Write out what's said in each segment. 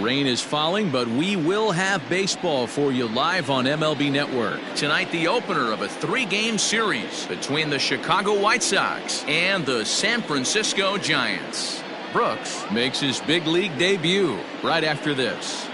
rain is falling, but we will have baseball for you live on MLB Network. Tonight, the opener of a 3-game series between the Chicago White Sox and the San Francisco Giants. Brooks makes his big league debut right after this.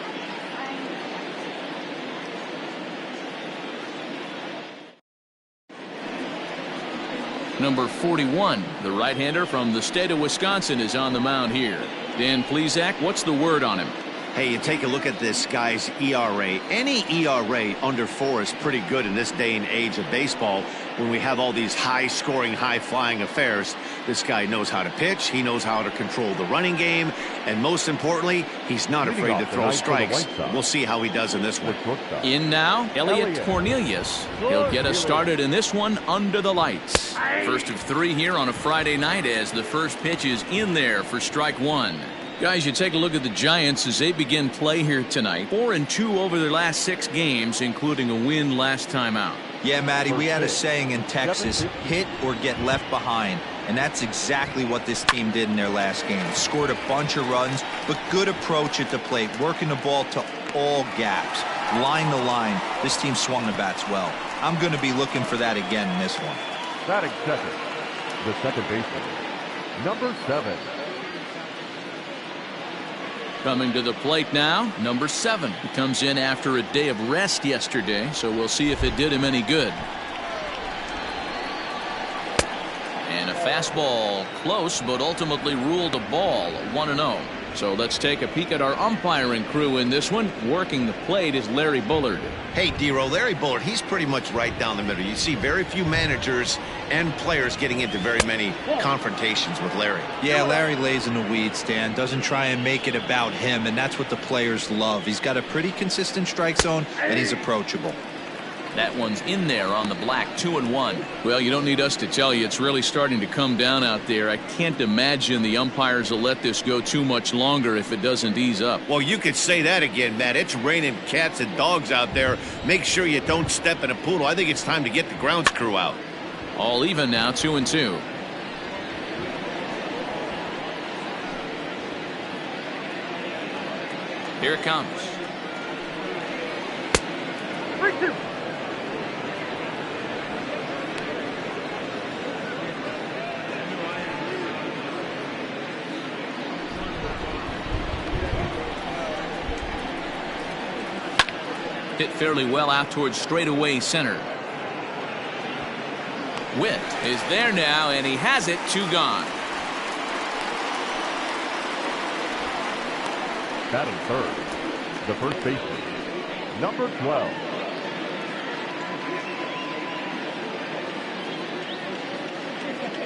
Number 41, the right-hander from the state of Wisconsin, is on the mound here. Dan Plesac, what's the word on him? Hey, you take a look at this guy's ERA. Any ERA under 4 is pretty good in this day and age of baseball when we have all these high-scoring, high-flying affairs. This guy knows how to pitch. He knows how to control the running game. And most importantly, he's not afraid to throw strikes. We'll see how he does in this one. In now, Elliot Cornelius. He'll get us started in this one under the lights. First of 3 here on a Friday night as the first pitch is in there for strike 1. Guys, you take a look at the Giants as they begin play here tonight. 4-2 over their last 6 games, including a win last time out. Yeah, Matty, we had a saying in Texas, hit or get left behind. And that's exactly what this team did in their last game. Scored a bunch of runs, but good approach at the plate, working the ball to all gaps. Line to line, this team swung the bats well. I'm going to be looking for that again in this one. Batting second, the second baseman, number 7. Coming to the plate now, number 7. He comes in after a day of rest yesterday, so we'll see if it did him any good. And a fastball close, but ultimately ruled a ball, 1-0. So let's take a peek at our umpiring crew in this one. Working the plate is Larry Bullard. Hey, D-Row, Larry Bullard, he's pretty much right down the middle. You see very few managers and players getting into very many confrontations with Larry. Yeah, Larry lays in the weeds, Dan. Doesn't try and make it about him, and that's what the players love. He's got a pretty consistent strike zone, and he's approachable. That one's in there on the black, 2-1. Well, you don't need us to tell you it's really starting to come down out there. I can't imagine the umpires will let this go too much longer if it doesn't ease up. Well, you could say that again, Matt. It's raining cats and dogs out there. Make sure you don't step in a poodle. I think it's time to get the grounds crew out. All even now, 2-2. Here it comes. 3-2. Hit fairly well out towards straightaway center. Witt is there now, and he has it. 2 gone. Batting third, the first baseman, number 12.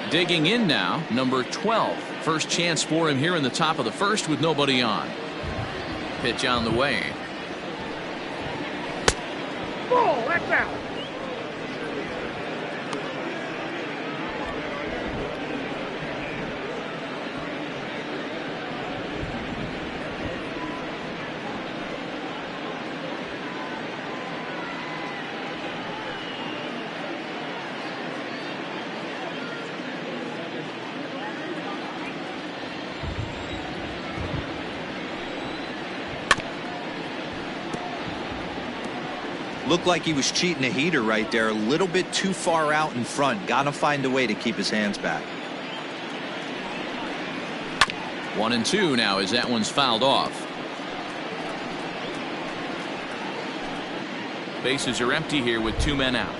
Digging in now, number 12. First chance for him here in the top of the first with nobody on. Pitch on the way. Ball, that's out. Looked like he was cheating a heater right there. A little bit too far out in front. Got to find a way to keep his hands back. 1-2 now as that one's fouled off. Bases are empty here with 2 men out.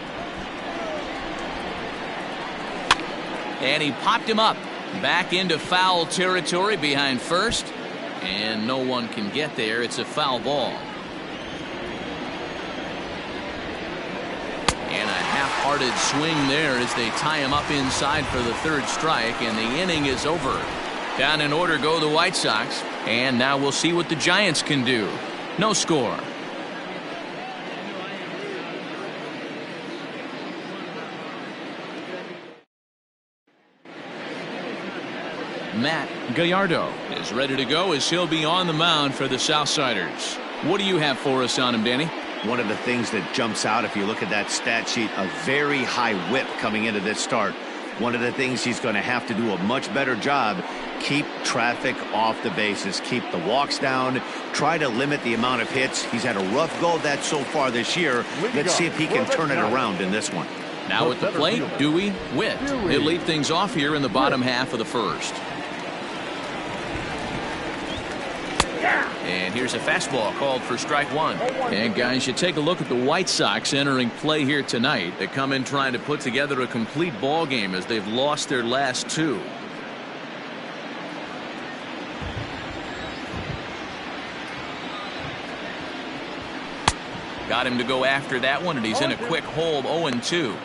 And he popped him up. Back into foul territory behind first. And no one can get there. It's a foul ball. And a half-hearted swing there as they tie him up inside for the 3rd strike, and the inning is over. Down in order go the White Sox, and now we'll see what the Giants can do. No score. Matt Gallardo is ready to go as he'll be on the mound for the Southsiders. What do you have for us on him, Danny? One of the things that jumps out if you look at that stat sheet, a very high whip coming into this start. One of the things he's going to have to do a much better job keep traffic off the bases, keep the walks down, try to limit the amount of hits. He's had a rough go of that so far this year. Let's see if he can turn it around in this one. Now at the plate, Dewey Witt. He'll lead things off here in the bottom half of the first. And here's a fastball called for strike one. And guys, you take a look at the White Sox entering play here tonight. They come in trying to put together a complete ball game as they've lost their last two. Got him to go after that one, and he's in a quick hole, 0-2.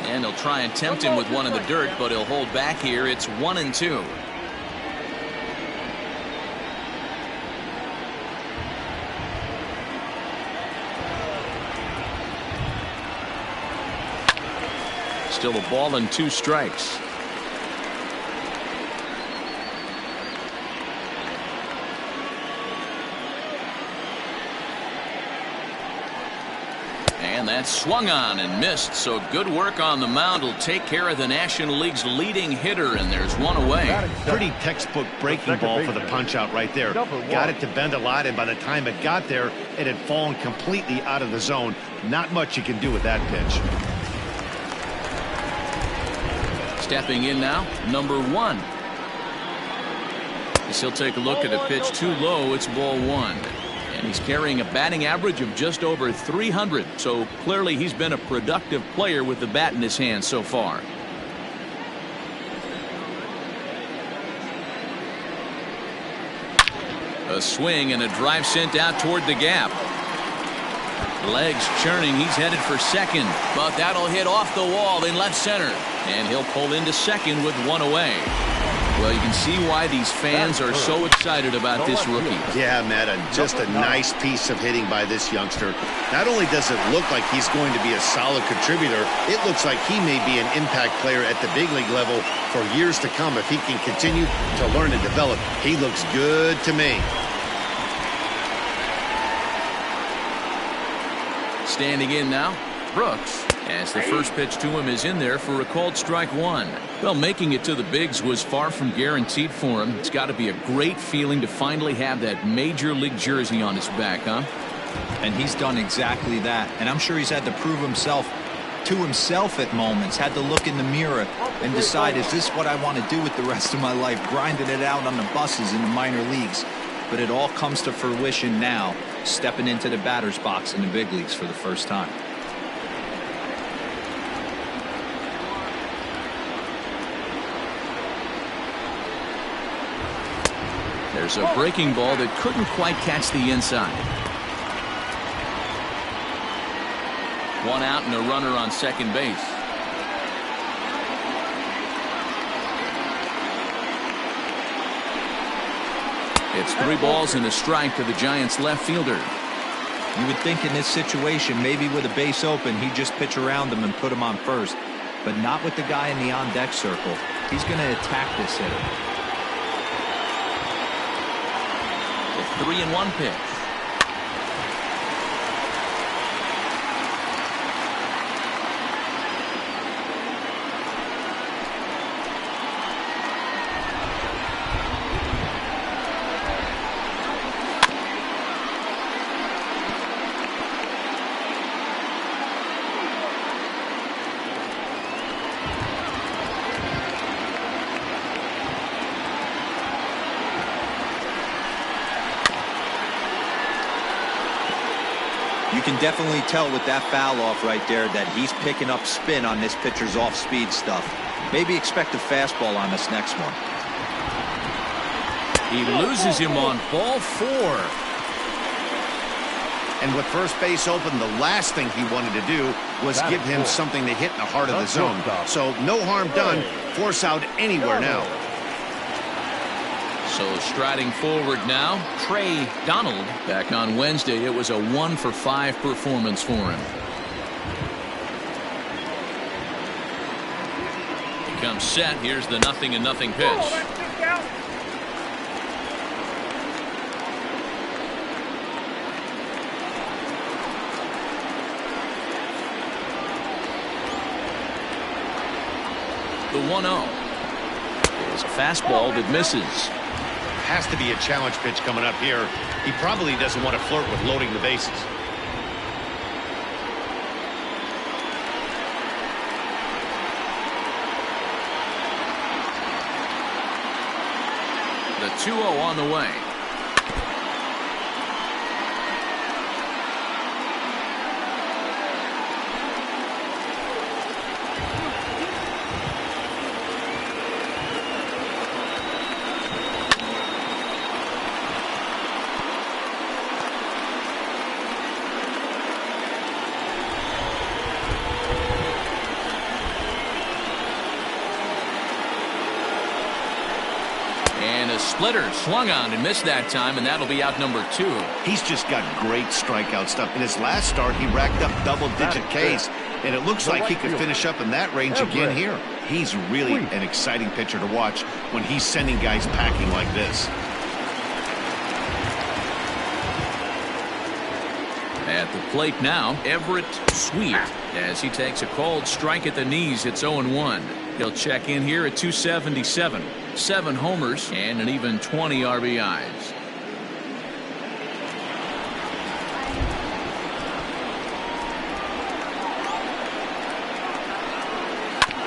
And they'll try and tempt him with one in the dirt, but he'll hold back here. It's 1-2. Still a ball and 2 strikes. And that's swung on and missed, so good work on the mound will take care of the National League's leading hitter, and there's one away. Pretty textbook breaking ball for the punch out right there. Got it to bend a lot, and by the time it got there, it had fallen completely out of the zone. Not much you can do with that pitch. Stepping in now, number 1. As he'll take a look at a pitch too low, it's ball 1. And he's carrying a batting average of just over 300, so clearly he's been a productive player with the bat in his hand so far. A swing and a drive sent out toward the gap. Legs churning, he's headed for second, but that'll hit off the wall in left center, and he'll pull into second with one away. Well, you can see why these fans are so excited about this rookie. Yeah, Matt, just a nice piece of hitting by this youngster. Not only does it look like he's going to be a solid contributor, it looks like he may be an impact player at the big league level for years to come if he can continue to learn and develop. He looks good to me. Standing in now, Brooks, as the first pitch to him is in there for a called strike 1. Well, making it to the bigs was far from guaranteed for him. It's got to be a great feeling to finally have that major league jersey on his back, huh? And he's done exactly that. And I'm sure he's had to prove himself to himself at moments, had to look in the mirror and decide, is this what I want to do with the rest of my life? Grinding it out on the buses in the minor leagues. But it all comes to fruition now, stepping into the batter's box in the big leagues for the first time. There's a breaking ball that couldn't quite catch the inside. One out and a runner on second base. It's 3 balls and a strike to the Giants left fielder. You would think in this situation, maybe with a base open, he'd just pitch around him and put him on first. But not with the guy in the on-deck circle. He's going to attack this hitter. The 3-1 pitch. You can definitely tell with that foul off right there that he's picking up spin on this pitcher's off-speed stuff. Maybe expect a fastball on this next one. He loses him on ball 4. And with first base open, the last thing he wanted to do was give him something to hit in the heart of the zone. So no harm done. Force out anywhere now. So striding forward now, Trey Donald. Back on Wednesday, it was a 1-for-5 performance for him. He comes set. Here's the 0-0 pitch. 1-0. It's a fastball that misses. Has to be a challenge pitch coming up here. He probably doesn't want to flirt with loading the bases. The 2-0 on the way. And a splitter swung on and missed that time, and that'll be out number 2. He's just got great strikeout stuff. In his last start, he racked up double-digit Ks, and it looks like he could finish up in that range again here. He's really an exciting pitcher to watch when he's sending guys packing like this. At the plate now, Everett Sweet, as he takes a called strike at the knees. It's 0-1. He'll check in here at 277. 7 homers and an even 20 RBIs.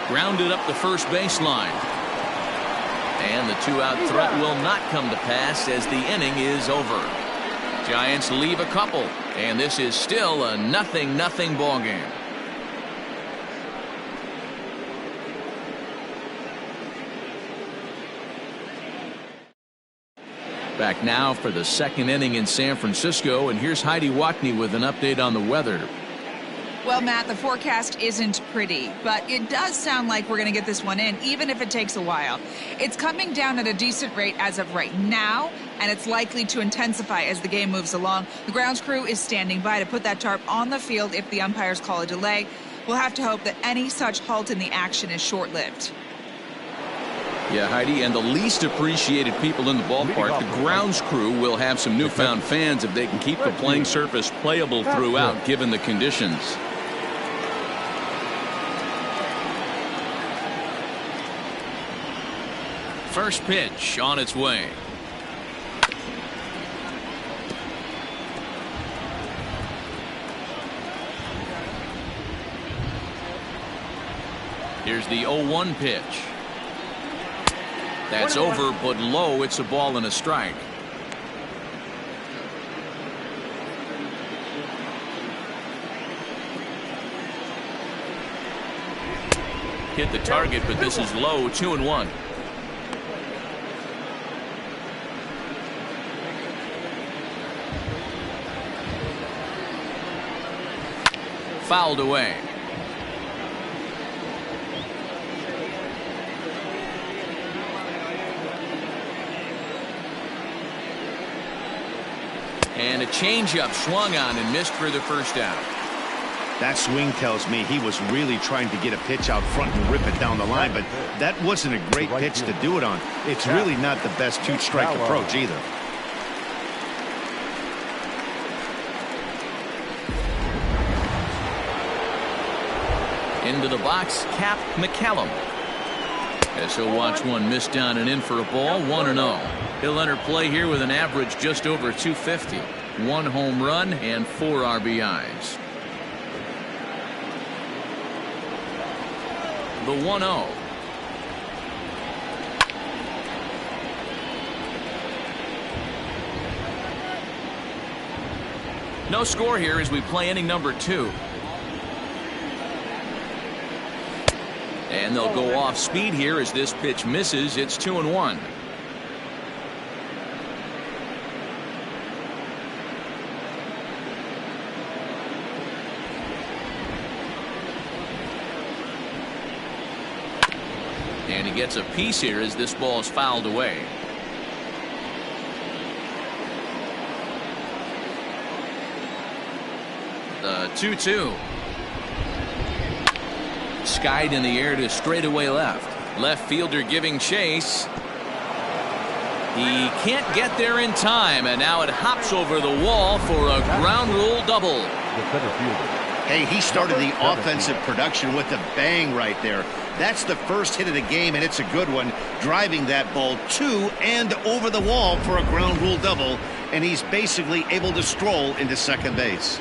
Grounded up the first baseline. And the 2-out threat will not come to pass as the inning is over. Giants leave a couple, and this is still a 0-0 ball game. Back now for the second inning in San Francisco, and here's Heidi Watney with an update on the weather. Well, Matt, the forecast isn't pretty, but it does sound like we're going to get this one in, even if it takes a while. It's coming down at a decent rate as of right now, and it's likely to intensify as the game moves along. The grounds crew is standing by to put that tarp on the field if the umpires call a delay. We'll have to hope that any such halt in the action is short-lived. Yeah, Heidi, and the least appreciated people in the ballpark, the grounds crew, will have some newfound fans if they can keep the playing surface playable throughout, given the conditions. First pitch on its way. Here's the 0-1 pitch. That's over, but low. It's a ball and a strike. Hit the target, but this is low. 2-1. Fouled away. And a changeup swung on and missed for the first out. That swing tells me he was really trying to get a pitch out front and rip it down the line, but that wasn't a great pitch to do it on. It's really not the best two-strike approach either. Into the box, Cap McCallum. As he'll watch one miss down and in for a ball. 1-0. He'll enter play here with an average just over 250. 1 home run and 4 RBIs. The 1-0. No score here as we play inning number 2. And they'll go off speed here as this pitch misses. It's 2-1. And he gets a piece here as this ball is fouled away. The 2-2. Skied in the air to straightaway left. Left fielder giving chase. He can't get there in time, and now it hops over the wall for a ground rule double. The center fielder, Hey, he started the offensive production with a bang right there. That's the first hit of the game, and it's a good one, driving that ball to and over the wall for a ground rule double, and he's basically able to stroll into second base.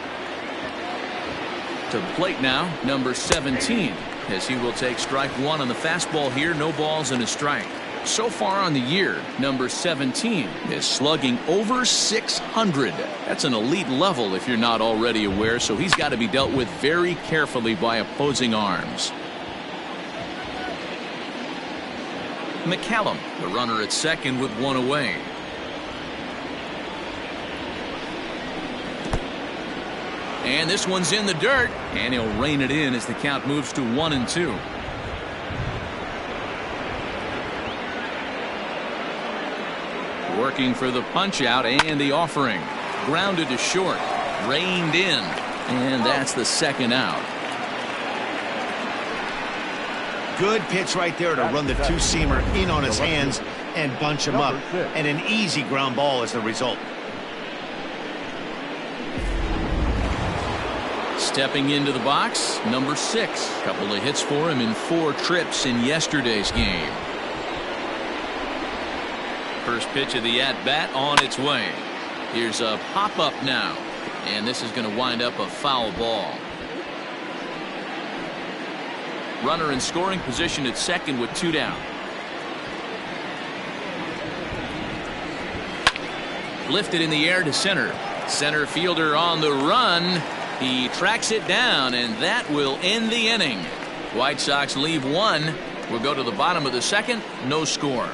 To the plate now, number 17, as he will take strike one on the fastball here. No balls and a strike. So far on the year, number 17 is slugging over 600. That's an elite level if you're not already aware, so he's got to be dealt with very carefully by opposing arms. McCallum, the runner at second with one away. And this one's in the dirt, and he'll rein it in as the count moves to 1-2. Working for the punch out and the offering. Grounded to short. Reined in. And that's the second out. Good pitch right there to run the two-seamer in on his hands and bunch him up. And an easy ground ball as the result. Stepping into the box, number 6. Couple of hits for him in 4 trips in yesterday's game. First pitch of the at-bat on its way. Here's a pop-up now. And this is going to wind up a foul ball. Runner in scoring position at second with 2 down. Lifted in the air to center. Center fielder on the run. He tracks it down, and that will end the inning. White Sox leave 1. We'll go to the bottom of the second. No score.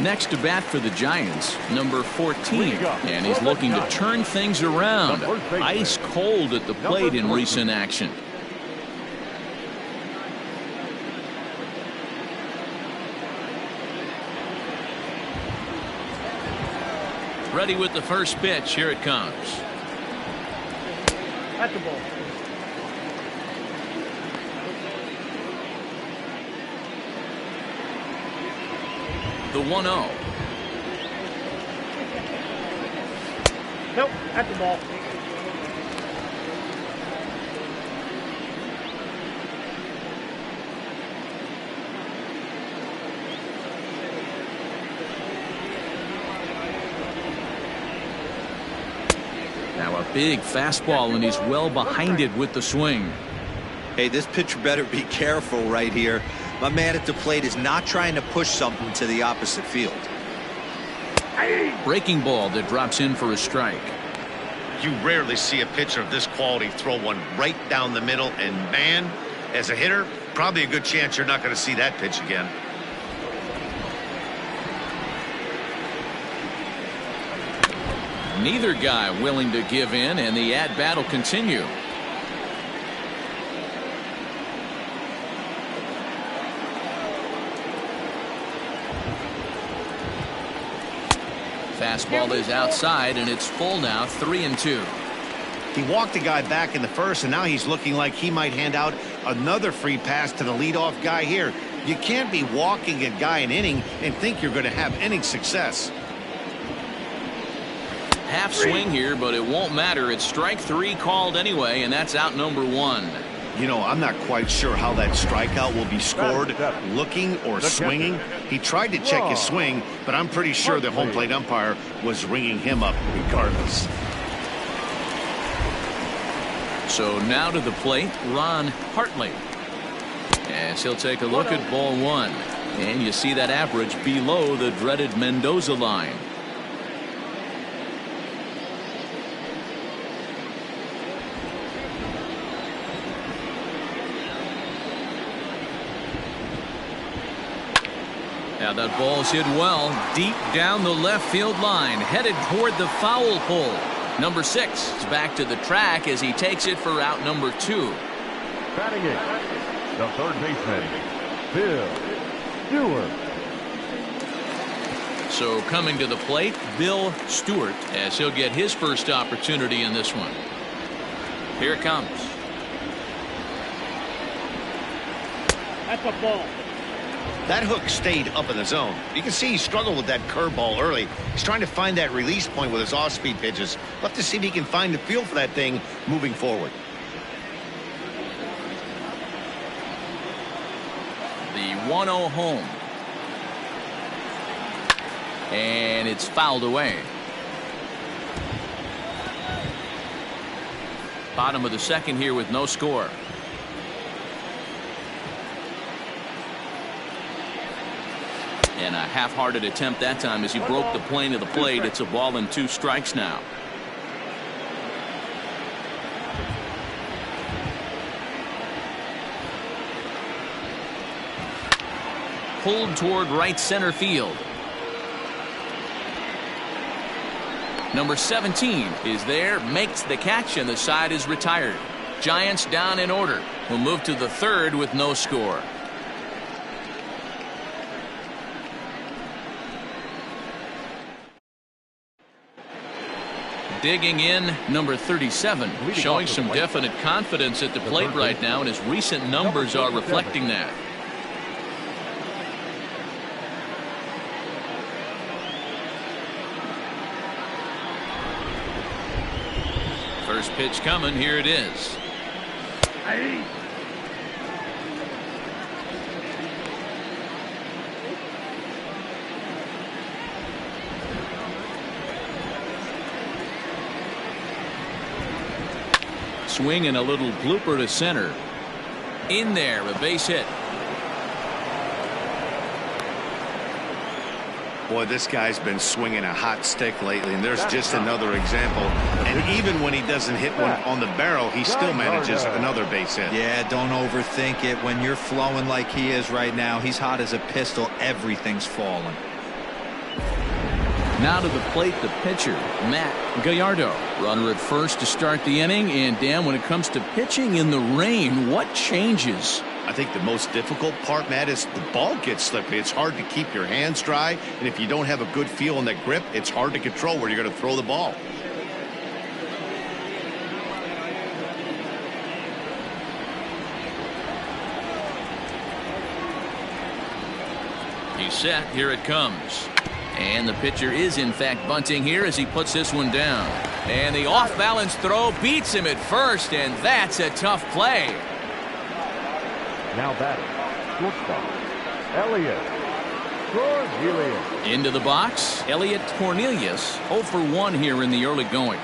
Next to bat for the Giants, number 14, and he's looking to turn things around. Ice cold at the plate in recent action. Ready with the first pitch. Here it comes. At the ball. The 1-0. Nope, at the ball. Now a big fastball, and he's well behind it with the swing. Hey, this pitcher better be careful right here. My man at the plate is not trying to push something to the opposite field. Breaking ball that drops in for a strike. You rarely see a pitcher of this quality throw one right down the middle, and man, as a hitter, probably a good chance you're not going to see that pitch again. Neither guy willing to give in, and the at-bat will continue. Fastball is outside, and it's full now, 3-2. He walked the guy back in the first, and now he's looking like he might hand out another free pass to the leadoff guy here. You can't be walking a guy an inning and think you're going to have inning success. Half swing here, but it won't matter. It's strike 3 called anyway, and that's out number 1. You know, I'm not quite sure how that strikeout will be scored, looking or swinging. He tried to check his swing, but I'm pretty sure the home plate umpire was ringing him up regardless. So now to the plate, Ron Hartley. As he'll take a look at ball 1. And you see that average below the dreaded Mendoza line. Now that ball's hit well, deep down the left field line, headed toward the foul pole. Number 6 is back to the track as he takes it for out number 2. Batting it, the third baseman, Bill Stewart. So coming to the plate, Bill Stewart, as he'll get his first opportunity in this one. Here it comes. At the ball. That hook stayed up in the zone. You can see he struggled with that curveball early. He's trying to find that release point with his off-speed pitches. We'll have to see if he can find the feel for that thing moving forward. The 1-0 home. And it's fouled away. Bottom of the second here with no score. And a half-hearted attempt that time as he broke the plane of the plate. It's a ball and 2 strikes now. Pulled toward right center field. Number 17 is there, makes the catch, and the side is retired. Giants down in order. We'll move to the third with no score. Digging in, number 37, showing some definite confidence at the plate right now, and his recent numbers are reflecting that. First pitch coming, here it is. Swing and a little blooper to center. In there, a base hit. Boy, this guy's been swinging a hot stick lately, and there's just another example. And even when he doesn't hit one on the barrel, he still manages another base hit. Yeah, don't overthink it. When you're flowing like he is right now, he's hot as a pistol. Everything's falling. Now to the plate, the pitcher, Matt Gallardo. Runner at first to start the inning. And Dan, when it comes to pitching in the rain, what changes? I think the most difficult part, Matt, is the ball gets slippery. It's hard to keep your hands dry, and if you don't have a good feel on that grip, it's hard to control where you're going to throw the ball. He's set. Here it comes. And the pitcher is, in fact, bunting here as he puts this one down. And the off-balance throw beats him at first, and that's a tough play. Now batting, shortstop, Elliot Cornelius. Into the box, Elliot Cornelius, 0 for 1 here in the early going.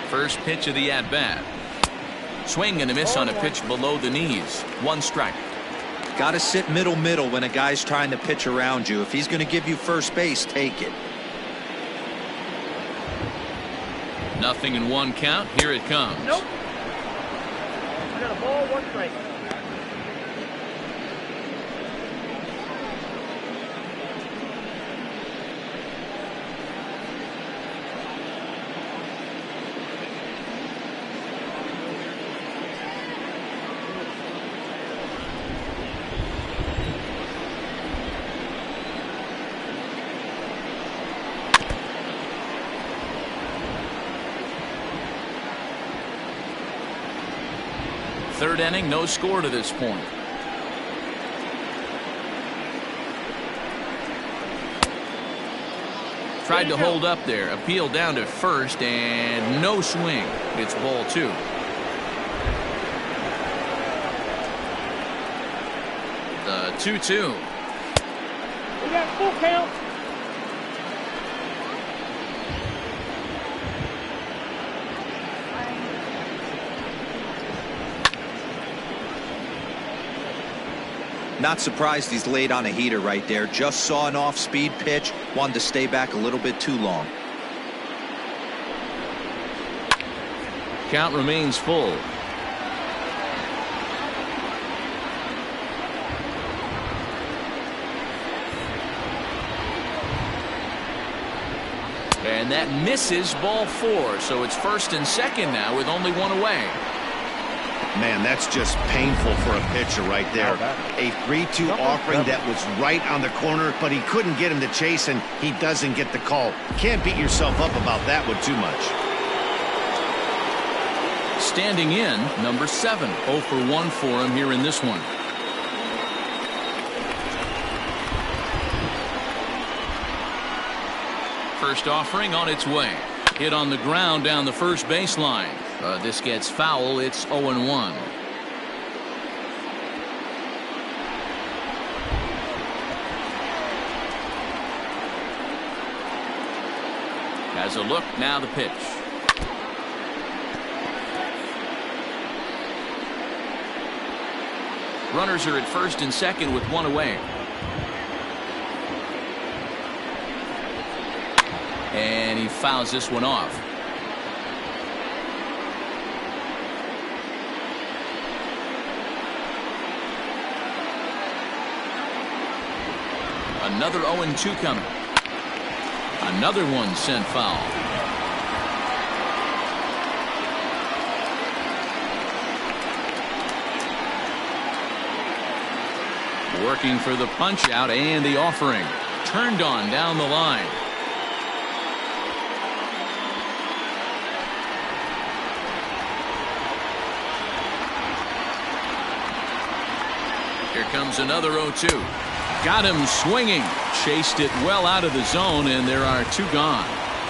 First pitch of the at-bat. Swing and a miss on a pitch below the knees. 1 strike. Got to sit middle when a guy's trying to pitch around you. If he's going to give you first base, take it. Nothing in 1 count. Here it comes. Nope. I got a ball, 1 strike. Third inning, no score to this point. Tried to hold up there. Appeal down to first, and no swing. It's ball 2. The 2-2. We got full count. Not surprised he's laid on a heater right there. Just saw an off-speed pitch. Wanted to stay back a little bit too long. Count remains full. And that misses, ball 4. So it's first and second now with only 1 away. Man, that's just painful for a pitcher right there. A 3-2 offering that was right on the corner, but he couldn't get him to chase, and he doesn't get the call. Can't beat yourself up about that one too much. standing in, number 7. 0 for 1 for him here in this one. First offering on its way. Hit on the ground down the first baseline. This gets foul. It's 0-1. Has a look, now the pitch. Runners are at first and second with one away. And he fouls this one off. Another 0-2 coming. Another one sent foul. Working for the punch out and the offering. Turned on down the line. Here comes another 0-2. Got him swinging. Chased it well out of the zone, and there are 2 gone.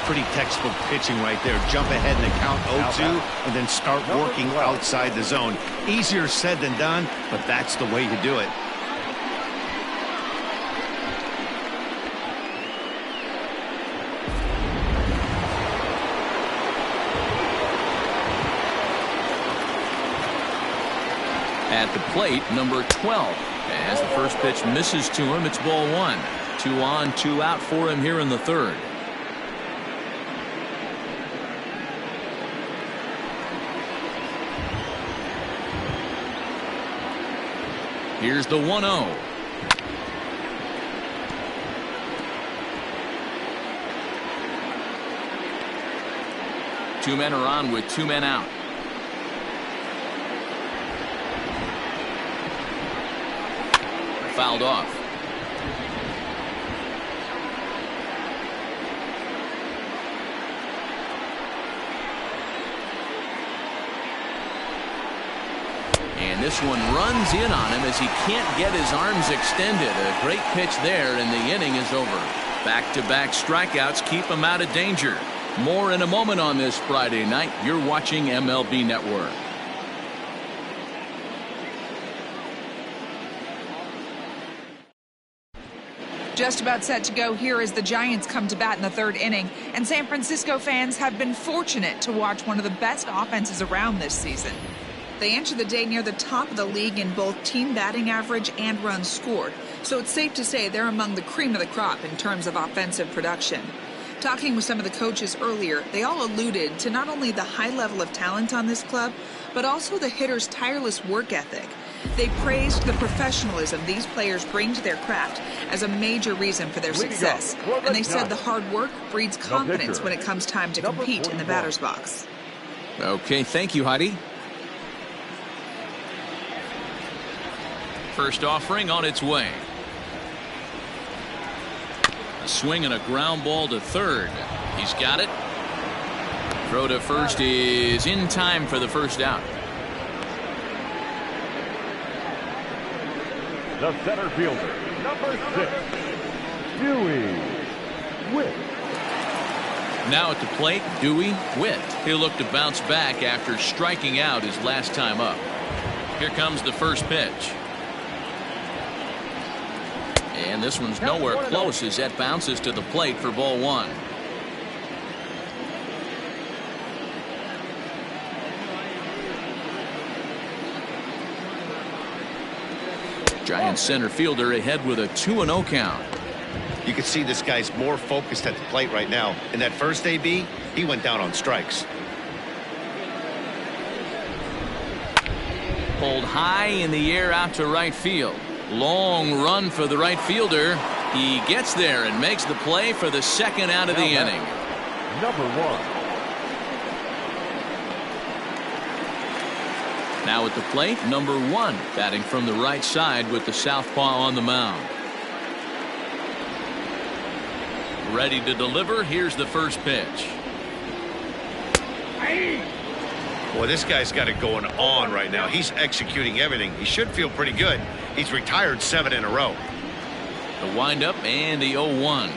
Pretty textbook pitching right there. Jump ahead in the count 0-2 and then start working outside the zone. Easier said than done, but that's the way to do it. At the plate, number 12. As the first pitch misses to him, it's ball 1. 2 on, 2 out for him here in the third. Here's the 1-0. Two men are on with 2 men out. Fouled off. And this one runs in on him as he can't get his arms extended. A great pitch there, and the inning is over. Back-to-back strikeouts keep him out of danger. More in a moment on this Friday night. You're watching MLB Network. Just about set to go here as the Giants come to bat in the third inning, and San Francisco fans have been fortunate to watch one of the best offenses around this season. They enter the day near the top of the league in both team batting average and runs scored, so it's safe to say they're among the cream of the crop in terms of offensive production. Talking with some of the coaches earlier, they all alluded to not only the high level of talent on this club, but also the hitters' tireless work ethic. They praised the professionalism these players bring to their craft as a major reason for their success. And they said the hard work breeds confidence when it comes time to compete in the batter's box. Okay, thank you, Heidi. First offering on its way. A swing and a ground ball to third. He's got it. Throw to first is in time for the first out. The center fielder, number 6, Dewey Witt. Now at the plate, Dewey Witt. He'll look to bounce back after striking out his last time up. Here comes the first pitch. And this one's nowhere close as that bounces to the plate for ball 1. Giants center fielder ahead with a 2-0 count. You can see this guy's more focused at the plate right now. In that first AB, he went down on strikes. Pulled high in the air out to right field. Long run for the right fielder. He gets there and makes the play for the second out of the inning. Number 1. Now at the plate, number 1, batting from the right side with the southpaw on the mound. Ready to deliver. Here's the first pitch. Boy, this guy's got it going on right now. He's executing everything. He should feel pretty good. He's retired 7 in a row. The windup and the 0-1.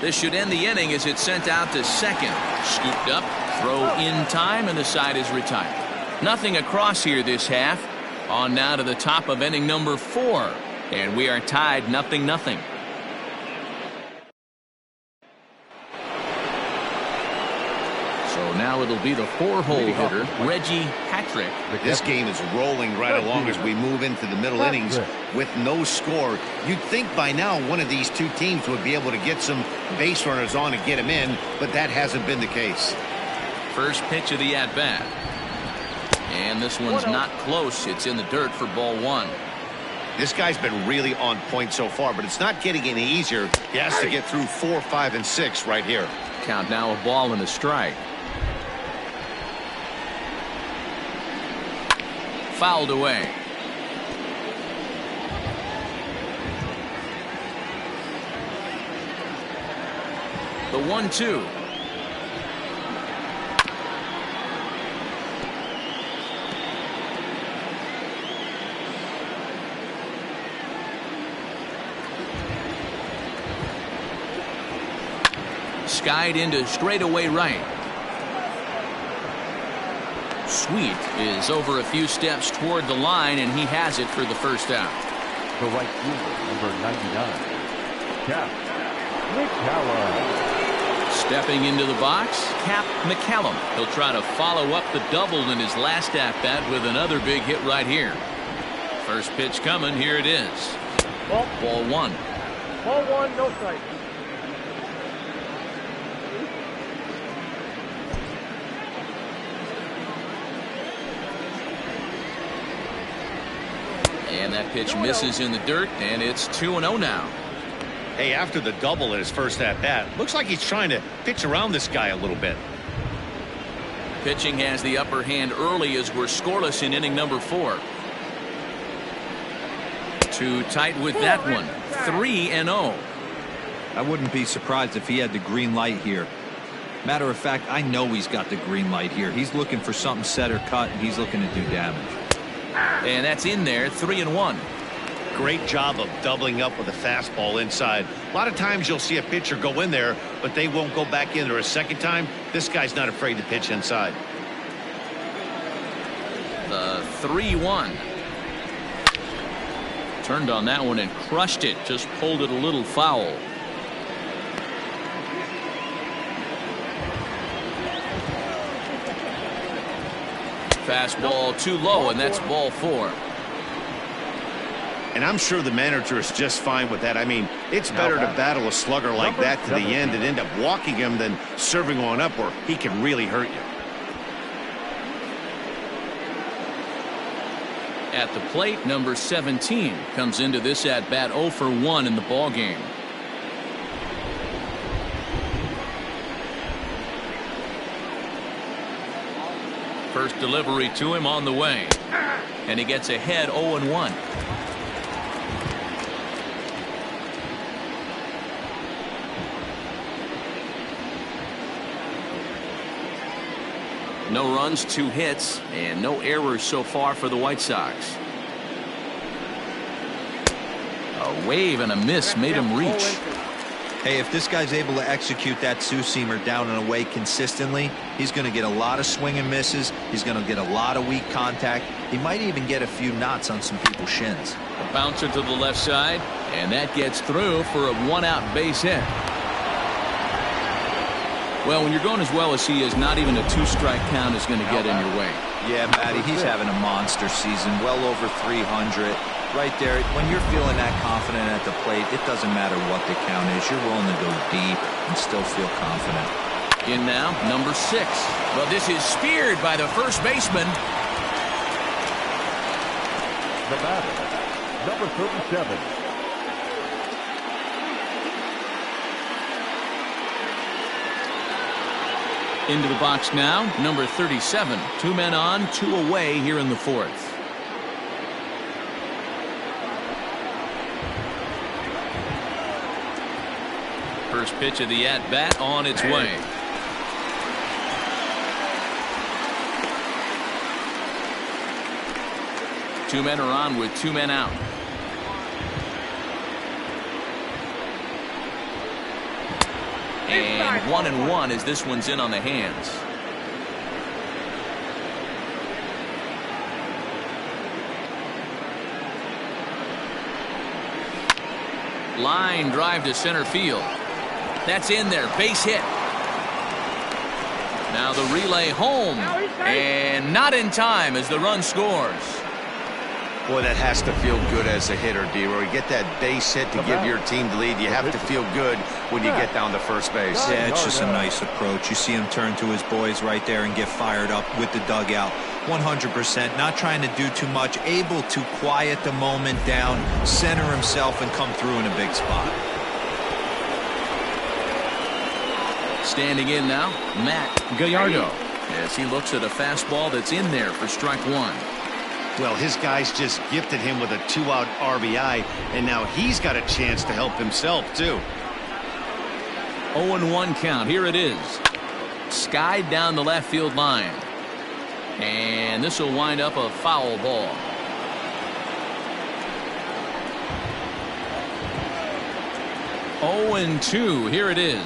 This should end the inning as it's sent out to second. Scooped up, throw in time, and the side is retired. Nothing across here this half. On now to the top of inning number 4. And we are tied 0-0. So now it'll be the 4-hole hitter, Reggie Patrick. This game is rolling right along as we move into the middle innings with no score. You'd think by now one of these two teams would be able to get some base runners on and get them in, but that hasn't been the case. First pitch of the at-bat. And this one's not close. It's in the dirt for ball 1. This guy's been really on point so far, but it's not getting any easier. He has to get through 4, 5, and 6 right here. Count now a ball and a strike. Fouled away. The 1-2. Skied into straightaway right. Sweet is over a few steps toward the line, and he has it for the first out. The right fielder, number 99, Cap McCallum. Stepping into the box, Cap McCallum. He'll try to follow up the double in his last at-bat with another big hit right here. First pitch coming. Here it is. Ball 1. Ball 1, no strike. And that pitch misses in the dirt, and it's 2-0 now. Hey, after the double in his first at-bat, looks like he's trying to pitch around this guy a little bit. Pitching has the upper hand early as we're scoreless in inning number 4. Too tight with that one. 3-0. I wouldn't be surprised if he had the green light here. Matter of fact, I know he's got the green light here. He's looking for something set or cut, and he's looking to do damage. And that's in there. 3-1. Great job of doubling up with a fastball inside. A lot of times you'll see a pitcher go in there, but they won't go back in there a second time. This guy's not afraid to pitch inside. The 3-1. Turned on that one and crushed it. Just pulled it a little foul. Fastball too low, and that's ball 4. And I'm sure the manager is just fine with that. I mean, it's better to battle a slugger like that to the end and end up walking him than serving one up where he can really hurt you. At the plate, number 17 comes into this at-bat 0 for 1 in the ballgame. First delivery to him on the way. And he gets ahead 0-1. No runs, 2 hits, and no errors so far for the White Sox. A wave and a miss made him reach. Hey, if this guy's able to execute that two-seamer down and away consistently, he's going to get a lot of swing and misses. He's going to get a lot of weak contact. He might even get a few knots on some people's shins. A bouncer to the left side, and that gets through for a 1-out base hit. Well, when you're going as well as he is, not even a 2-strike count is going to get in your way. Yeah, Matty, he's having a monster season, well over 300. Right there, when you're feeling that confident at the plate, it doesn't matter what the count is. You're willing to go deep and still feel confident. In now, number 6. Well, this is speared by the first baseman. The batter, number 37. Into the box now, number 37. 2 men on, 2 away here in the 4th. First pitch of the at-bat on its way. Two men are on with two men out. And 1-1 as this one's in on the hands. Line drive to center field. That's in there. Base hit. Now the relay home. And not in time as the run scores. Boy, that has to feel good as a hitter, D-Roy. You get that base hit to give your team the lead. You have to feel good when you get down to first base. Yeah, it's just a nice approach. You see him turn to his boys right there and get fired up with the dugout. 100%, not trying to do too much, able to quiet the moment down, center himself, and come through in a big spot. Standing in now, Matt Gallardo, as he looks at a fastball that's in there for strike one. Well, his guys just gifted him with a 2-out RBI, and now he's got a chance to help himself, too. 0-1 count. Here it is. Skied down the left field line. And this will wind up a foul ball. Oh, and 2. Here it is.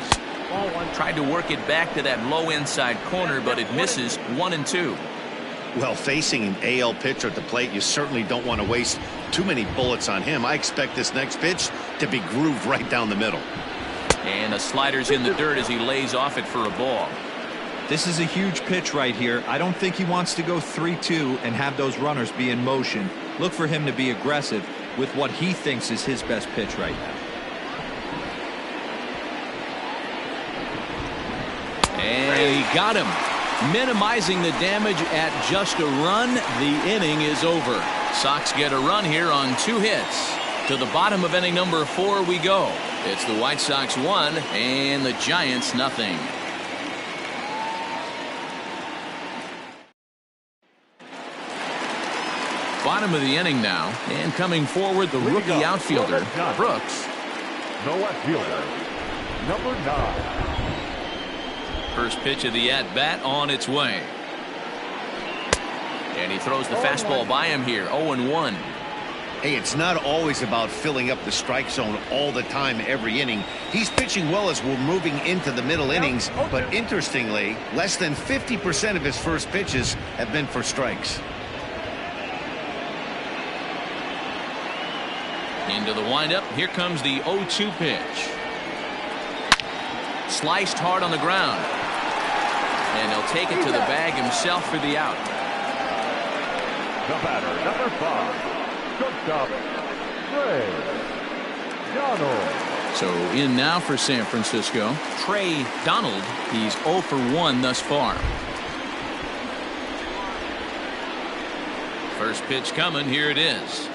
Tried to work it back to that low inside corner, but it misses. 1-2. Well, facing an AL pitcher at the plate, you certainly don't want to waste too many bullets on him. I expect this next pitch to be grooved right down the middle. And the slider's in the dirt as he lays off it for a ball. This is a huge pitch right here. I don't think he wants to go 3-2 and have those runners be in motion. Look for him to be aggressive with what he thinks is his best pitch right now. And he got him. Minimizing the damage at just a run. The inning is over. Sox get a run here on 2 hits. To the bottom of inning number 4 we go. It's the White Sox 1 and the Giants nothing. Bottom of the inning now, and coming forward the rookie outfielder Brooks. The left fielder, number 9. First pitch of the at-bat on its way. And he throws the fastball by him here. 0-1. Hey, it's not always about filling up the strike zone all the time every inning. He's pitching well as we're moving into the middle innings, but interestingly, less than 50% of his first pitches have been for strikes. Into the windup. Here comes the 0-2 pitch. Sliced hard on the ground. And he'll take it to the bag himself for the out. The batter, number 5, shortstop, Trey Donald. So in now for San Francisco, Trey Donald. He's 0 for 1 thus far. First pitch coming. Here it is.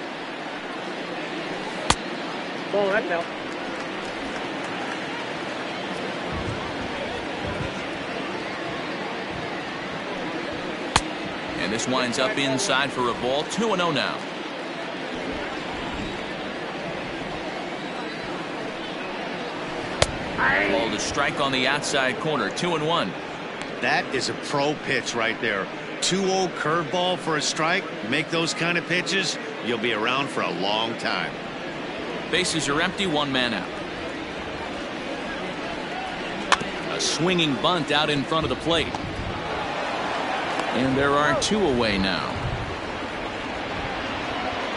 Ball, that's out. And this winds up inside for a ball. 2-0 now. Called a strike on the outside corner. 2-1. That is a pro pitch right there. 2-0 curveball for a strike. Make those kind of pitches, you'll be around for a long time. Bases are empty. 1 man out. A swinging bunt out in front of the plate. And there are 2 away now.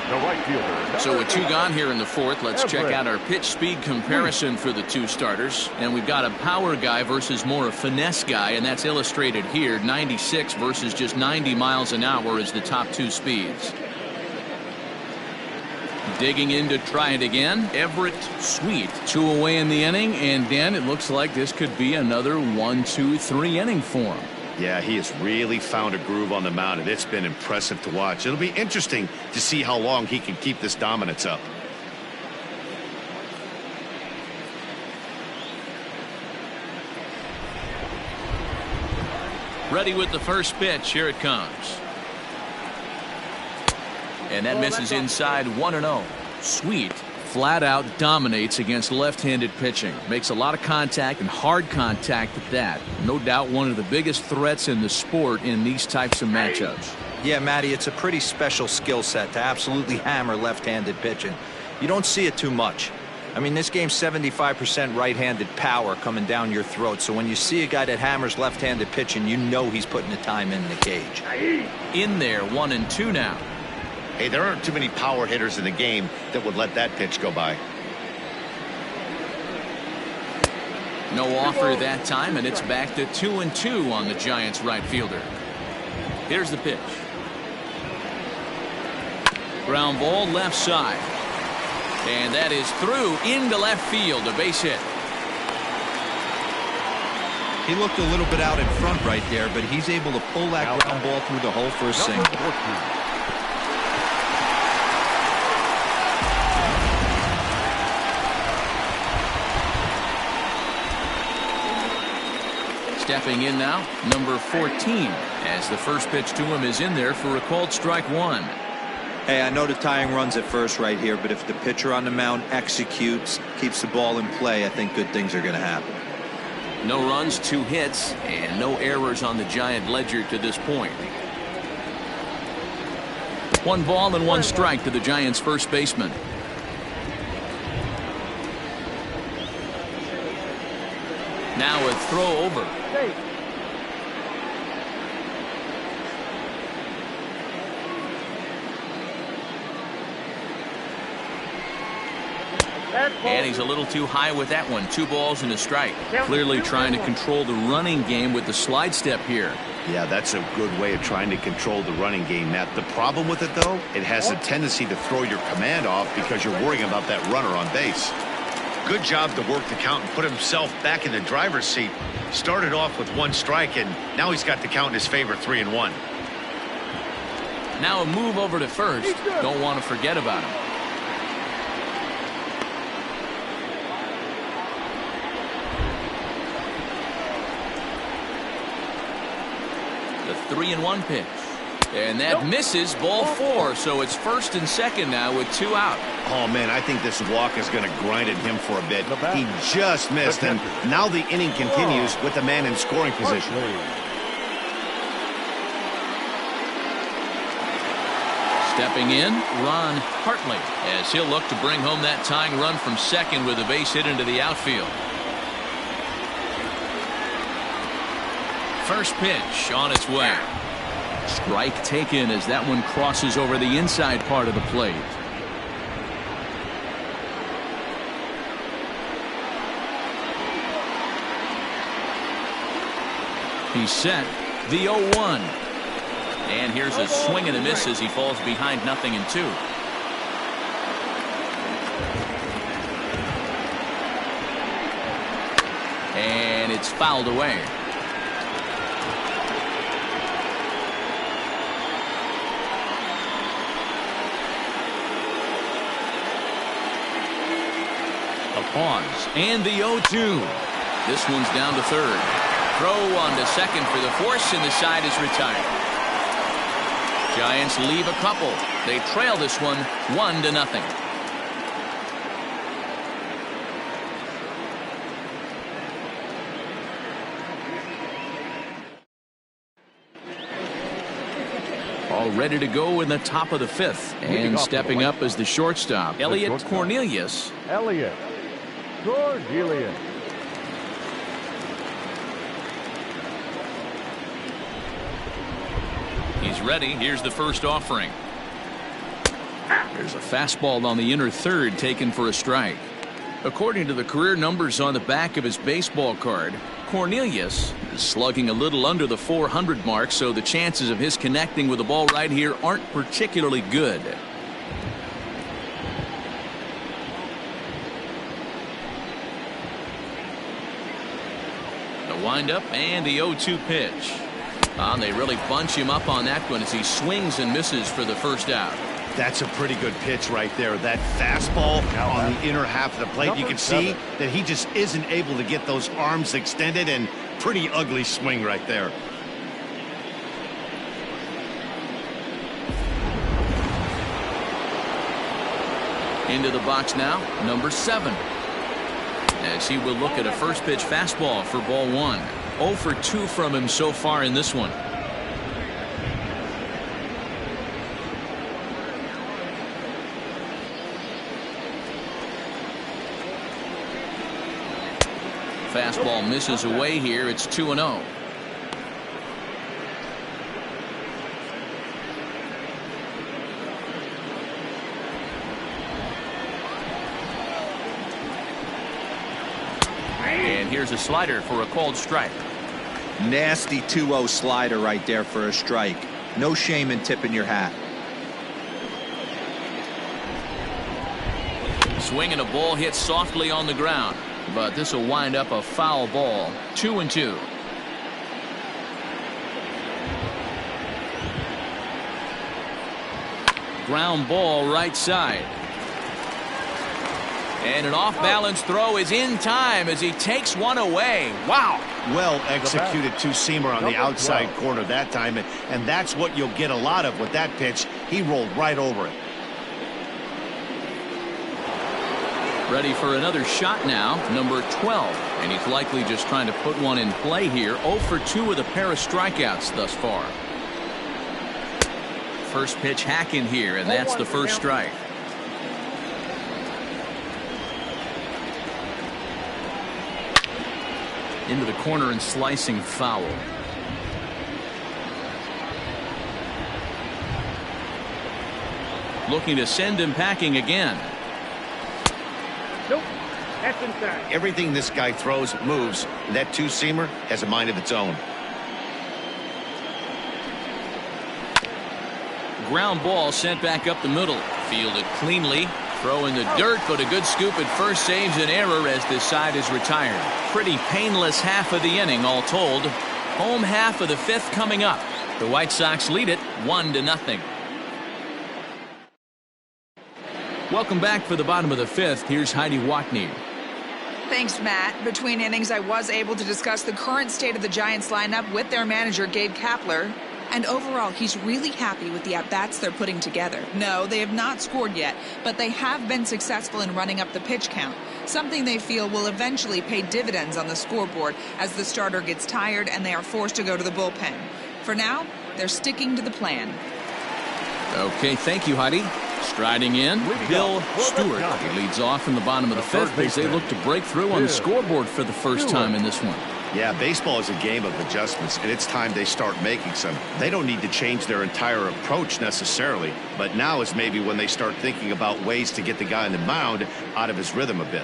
The right fielder. So with 2 gone here in the 4th, let's check out our pitch speed comparison for the 2 starters. And we've got a power guy versus more a finesse guy, and that's illustrated here. 96 versus just 90 miles an hour is the top 2 speeds. Digging in to try it again. Everett Sweet. 2 away in the inning, and Dan, it looks like this could be another 1-2-3 inning for him. Yeah, he has really found a groove on the mound, and it's been impressive to watch. It'll be interesting to see how long he can keep this dominance up. Ready with the first pitch. Here it comes. And that misses inside. 1-0. Sweet flat out dominates against left-handed pitching. Makes a lot of contact, and hard contact at that. No doubt one of the biggest threats in the sport in these types of matchups. Yeah, Matty, it's a pretty special skill set to absolutely hammer left-handed pitching. You don't see it too much. I mean, this game's 75% right-handed power coming down your throat, so when you see a guy that hammers left-handed pitching, you know he's putting the time in the cage. In there, 1-2 now. Hey, there aren't too many power hitters in the game that would let that pitch go by. No offer that time, and it's back to 2-2 on the Giants right fielder. Here's the pitch. Ground ball left side. And that is through into left field, a base hit. He looked a little bit out in front right there, but he's able to pull that ground ball through the hole for a single. Stepping in now, number 14, as the first pitch to him is in there for a called strike one. Hey, I know the tying runs at first right here, but if the pitcher on the mound executes, keeps the ball in play, I think good things are going to happen. No runs, 2 hits, and no errors on the Giant ledger to this point. 1 ball and 1 strike to the Giants' first baseman. Now a throw over. And he's a little too high with that one. 2 balls and a strike. Clearly trying to control the running game with the slide step here. Yeah, that's a good way of trying to control the running game, Matt. The problem with it, though, it has a tendency to throw your command off because you're worrying about that runner on base. Good job to work the count and put himself back in the driver's seat. Started off with 1 strike, and now he's got the count in his favor, 3-1. Now a move over to first. Don't want to forget about him. The 3-1 pitch. And that misses, ball 4. So it's first and second now with 2 out. Oh, man, I think this walk is going to grind at him for a bit. He just missed, and now the inning continues with the man in scoring position. Stepping in, Ron Hartley, as he'll look to bring home that tying run from second with a base hit into the outfield. First pitch on its way. Strike taken as that one crosses over the inside part of the plate. He's set. The 0-1. And here's a swing and a miss as he falls behind 0-2. And it's fouled away. A pause. And the 0-2. This one's down to third. Throw on to second for the force, and the side is retired. Giants leave a couple. They trail this one 1-0. All ready to go in the top of the 5th. And stepping up as the shortstop, Elliot Cornelius. Elliot Cornelius. He's ready. Here's the first offering. There's a fastball on the inner third taken for a strike. According to the career numbers on the back of his baseball card, Cornelius is slugging a little under the 400 mark, so the chances of his connecting with the ball right here aren't particularly good. The windup and the 0-2 pitch. They really bunch him up on that one as he swings and misses for the first out. That's a pretty good pitch right there. That fastball on the inner half of the plate. You can see that he just isn't able to get those arms extended, and pretty ugly swing right there. Into the box now, number 7. As he will look at a first pitch fastball for ball 1. 0 for 2 from him so far in this one. Ball misses away here. It's 2-0. And here's a slider for a called strike. Nasty 2-0 slider right there for a strike. No shame in tipping your hat. Swing and a ball hit softly on the ground, but this will wind up a foul ball. 2-2. Ground ball right side. And an off-balance throw is in time as he takes one away. Wow. Well executed two-seamer on the outside corner that time, and that's what you'll get a lot of with that pitch. He rolled right over it. Ready for another shot now, number 12. And he's likely just trying to put one in play here. 0 for 2 with a pair of strikeouts thus far. First pitch hacking here, and that's the first strike. Into the corner and slicing foul. Looking to send him packing again. Nope. That's inside. Everything this guy throws moves. That two-seamer has a mind of its own. Ground ball sent back up the middle. Fielded cleanly. Throw in the dirt, but a good scoop at first saves an error as this side is retired. Pretty painless half of the inning all told. Home half of the fifth coming up. The White Sox lead it 1-0. Welcome back for the bottom of the fifth. Here's Heidi Watney. Thanks, Matt. Between innings, I was able to discuss the current state of the Giants lineup with their manager, Gabe Kapler. And overall, he's really happy with the at-bats they're putting together. No, they have not scored yet, but they have been successful in running up the pitch count, something they feel will eventually pay dividends on the scoreboard as the starter gets tired and they are forced to go to the bullpen. For now, they're sticking to the plan. Okay, thank you, Heidi. Striding in, Bill Stewart. He leads off in the bottom of the fifth as they look to break through on the scoreboard for the first time in this one. Yeah, baseball is a game of adjustments, and it's time they start making some. They don't need to change their entire approach necessarily, but now is maybe when they start thinking about ways to get the guy on the mound out of his rhythm a bit.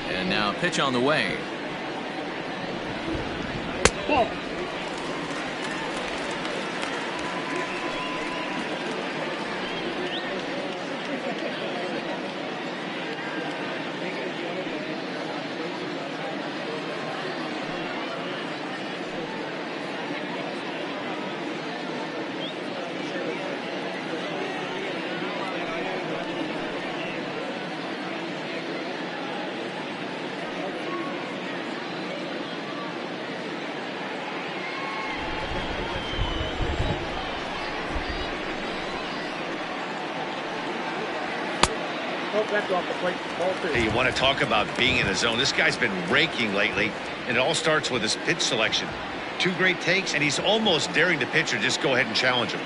And now pitch on the way. Ball. That's off the plate. Ball two. Hey, you want to talk about being in the zone? This guy's been raking lately, and it all starts with his pitch selection. 2 great takes, and he's almost daring the pitcher just go ahead and challenge him.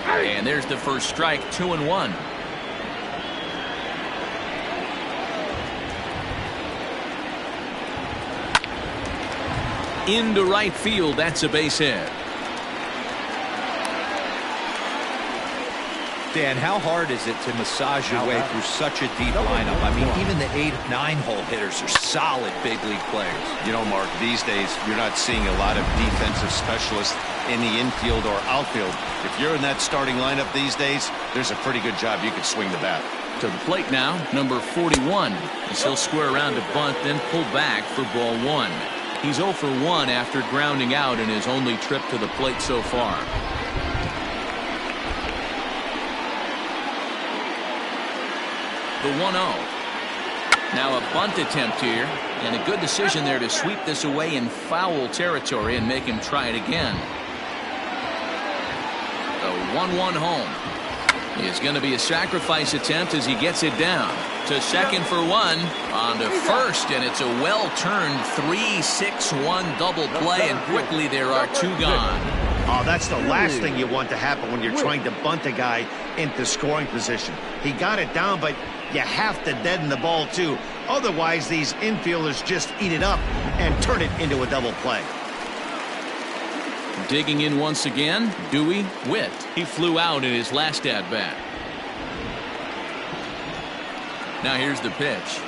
And there's the first strike, 2-1. Into right field, that's a base hit. Dan, how hard is it to massage your way through such a deep lineup? I mean, even the 8-9 hole hitters are solid big league players. You know, Mark, these days you're not seeing a lot of defensive specialists in the infield or outfield. If you're in that starting lineup these days, there's a pretty good job you could swing the bat. To the plate now, number 41. As he'll square around to bunt, then pull back for ball 1. He's 0 for 1 after grounding out in his only trip to the plate so far. The 1-0. Now a bunt attempt here, and a good decision there to sweep this away in foul territory and make him try it again. The 1-1 home is going to be a sacrifice attempt as he gets it down to second for 1, on to first, and it's a well-turned 3-6-1 double play, and quickly there are 2 gone. Oh, that's the last thing you want to happen when you're trying to bunt a guy into scoring position. He got it down, but you have to deaden the ball too. Otherwise, these infielders just eat it up and turn it into a double play. Digging in once again, Dewey Witt. He flew out in his last at-bat. Now here's the pitch.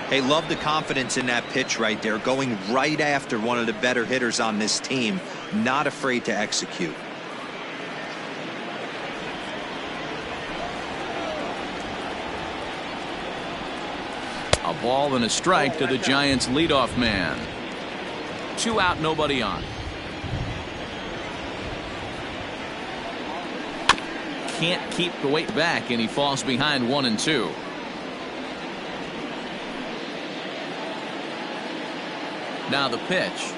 Hey, love the confidence in that pitch right there, going right after one of the better hitters on this team, not afraid to execute. A ball and a strike to the Giants' leadoff man. 2 out, nobody on. Can't keep the weight back, and he falls behind 1-2. Now the pitch.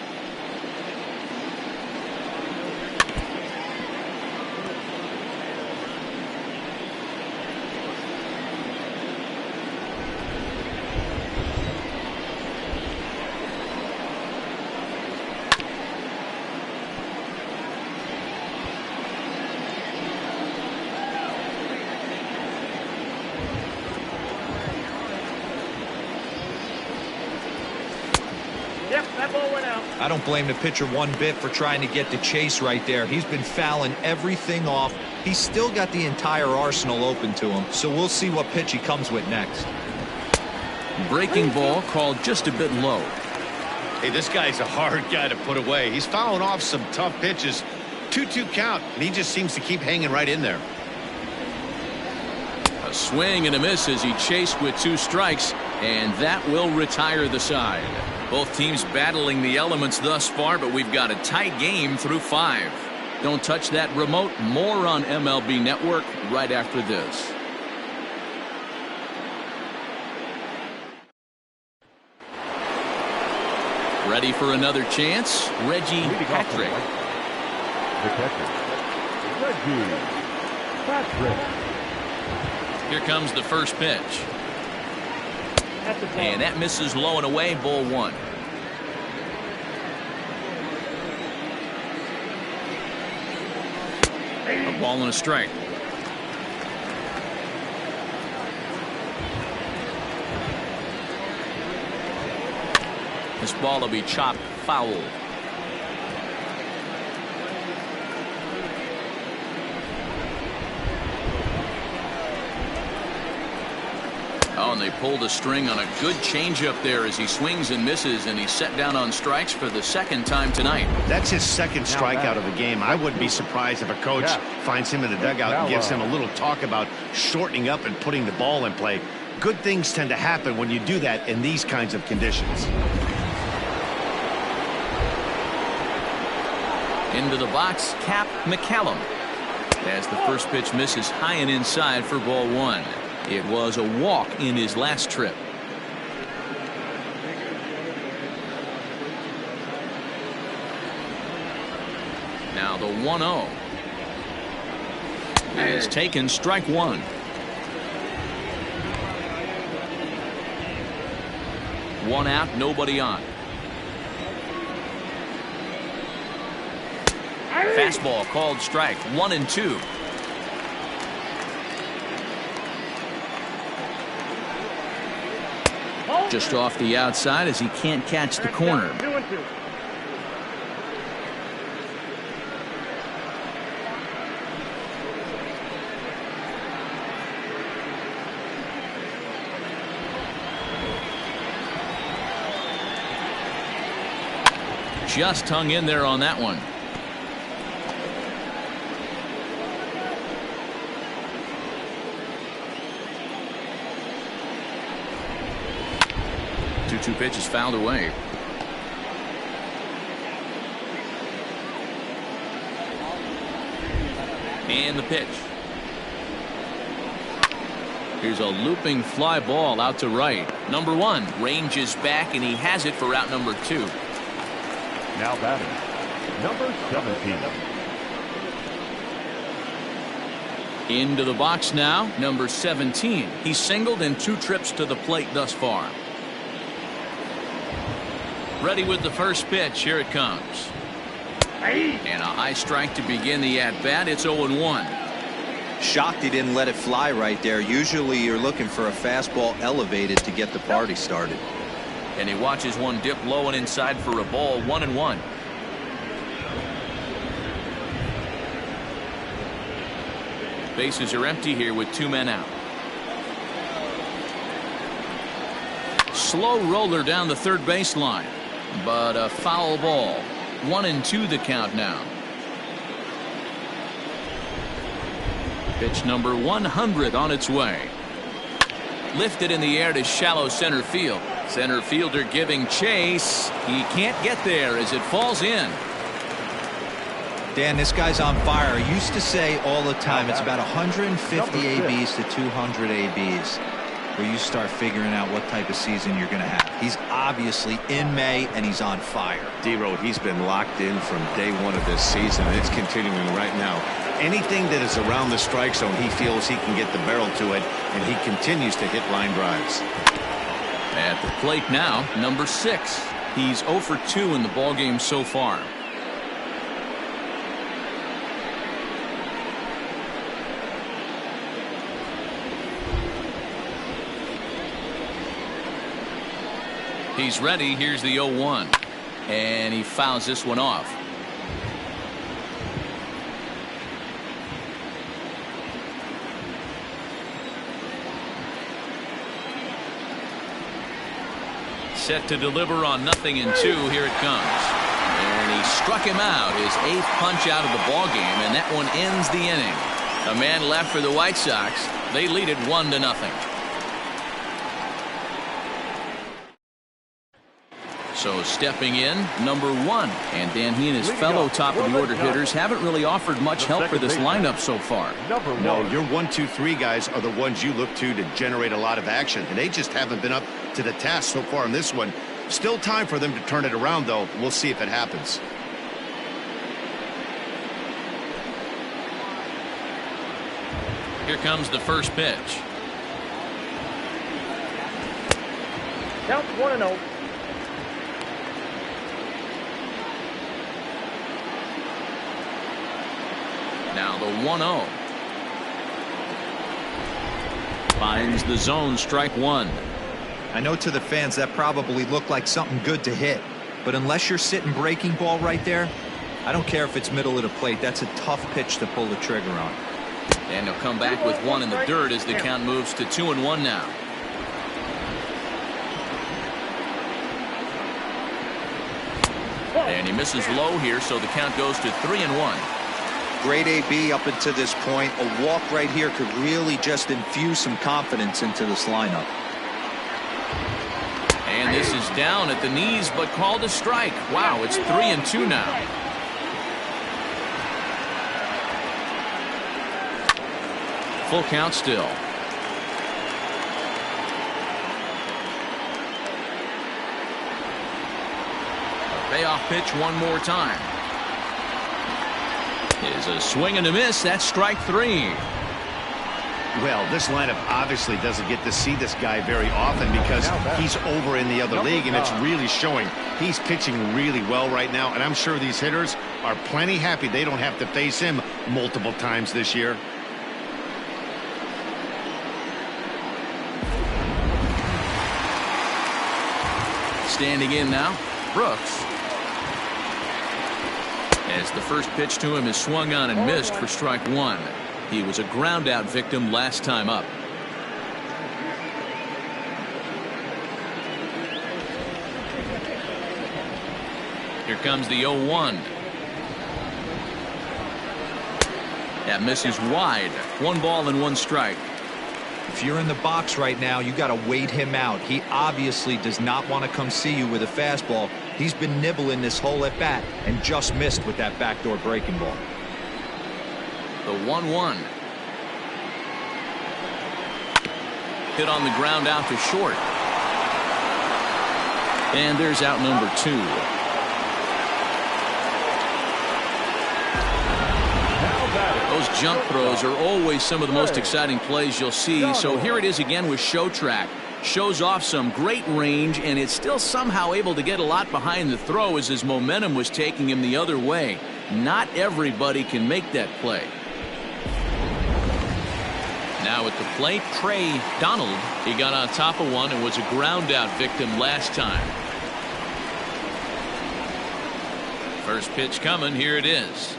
Yep, that ball went out. I don't blame the pitcher one bit for trying to get the chase right there. He's been fouling everything off. He's still got the entire arsenal open to him, so we'll see what pitch he comes with next. Breaking ball called just a bit low. Hey, this guy's a hard guy to put away. He's fouling off some tough pitches. 2-2 count, and he just seems to keep hanging right in there. A swing and a miss as he chased with 2 strikes, and that will retire the side. Both teams battling the elements thus far, but we've got a tight game through 5. Don't touch that remote. More on MLB Network right after this. Ready for another chance? Reggie Patrick. The catcher, Reggie Patrick. Here comes the first pitch. That's a ball. And that misses low and away, ball 1. A ball and a strike. This ball will be chopped foul. Oh, and they pulled a string on a good changeup there as he swings and misses, and he's set down on strikes for the 2nd time tonight. That's his 2nd strikeout of the game. I wouldn't be surprised if a coach finds him in the dugout and gives him a little talk about shortening up and putting the ball in play. Good things tend to happen when you do that in these kinds of conditions. Into the box, Cap McCallum. As the first pitch misses high and inside for ball 1. It was a walk in his last trip. Now the 1-0 is taken, strike 1. 1 out, nobody on. Fastball called strike, 1-2. Just off the outside as he can't catch the corner. 2-2. Just hung in there on that one. Two pitches fouled away. And the pitch. Here's a looping fly ball out to right. Number 1 ranges back, and he has it for out number 2. Now batting, number 17. Into the box now, number 17. He's singled in 2 trips to the plate thus far. Ready with the first pitch. Here it comes. And a high strike to begin the at-bat. It's 0-1. Shocked he didn't let it fly right there. Usually you're looking for a fastball elevated to get the party started. And he watches one dip low and inside for a ball. 1-1. Bases are empty here with 2 men out. Slow roller down the third baseline, but a foul ball. 1-2 the count now. Pitch number 100 on its way. Lifted in the air to shallow center field. Center fielder giving chase. He can't get there as it falls in. Dan, this guy's on fire. I used to say all the time it's about 150 ABs to 200 ABs where you start figuring out what type of season you're going to have. He's obviously in May and he's on fire. D-Road, he's been locked in from day one of this season, and it's continuing right now. Anything that is around the strike zone, he feels he can get the barrel to it, and he continues to hit line drives. At the plate now, number 6. He's 0 for 2 in the ballgame so far. He's ready. Here's the 0-1. And he fouls this one off. Set to deliver on 0-2. Here it comes. And he struck him out. His 8th punch out of the ball game, and that one ends the inning. A man left for the White Sox. They lead it 1-0. So stepping in, number 1. And Dan, he and his fellow top of the order hitters haven't really offered much help for this lineup so far. No, your 1, 2, 3 guys are the ones you look to generate a lot of action, and they just haven't been up to the task so far in this one. Still time for them to turn it around, though. We'll see if it happens. Here comes the first pitch. Count 1-0. Now the 1-0. Finds the zone, strike 1. I know to the fans that probably looked like something good to hit, but unless you're sitting breaking ball right there, I don't care if it's middle of the plate. That's a tough pitch to pull the trigger on. And he'll come back with 1 in the dirt as the count moves to 2-1 now. And he misses low here, so the count goes to 3-1. Great AB up until this point. A walk right here could really just infuse some confidence into this lineup. And this is down at the knees, but called a strike. Wow, it's 3-2 now. Full count still. A payoff pitch one more time. Is a swing and a miss. That's strike 3. Well, this lineup obviously doesn't get to see this guy very often because he's over in the other league, and it's really showing. He's pitching really well right now, and I'm sure these hitters are plenty happy they don't have to face him multiple times this year. Standing in now, Brooks. As the first pitch to him is swung on and missed for strike 1. He was a ground out victim last time up. Here comes the 0-1. That misses wide. 1 ball and 1 strike. If you're in the box right now, you got to wait him out. He obviously does not want to come see you with a fastball. He's been nibbling this whole at bat and just missed with that backdoor breaking ball. The 1-1. Hit on the ground out to short. And there's out number 2. Those jump throws are always some of the most exciting plays you'll see. So here it is again with Show Track. Shows off some great range, and it's still somehow able to get a lot behind the throw as his momentum was taking him the other way. Not everybody can make that play. now at the plate. Trey Donald. He got on top of one and was a ground out victim last time. First pitch coming. Here it is.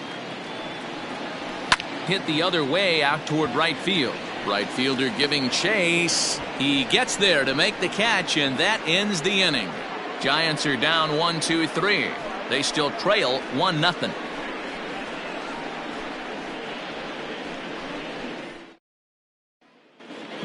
Hit the other way out toward right field. Right fielder giving chase. He gets there to make the catch, and that ends the inning. Giants are down 1-2-3. They still trail 1-0.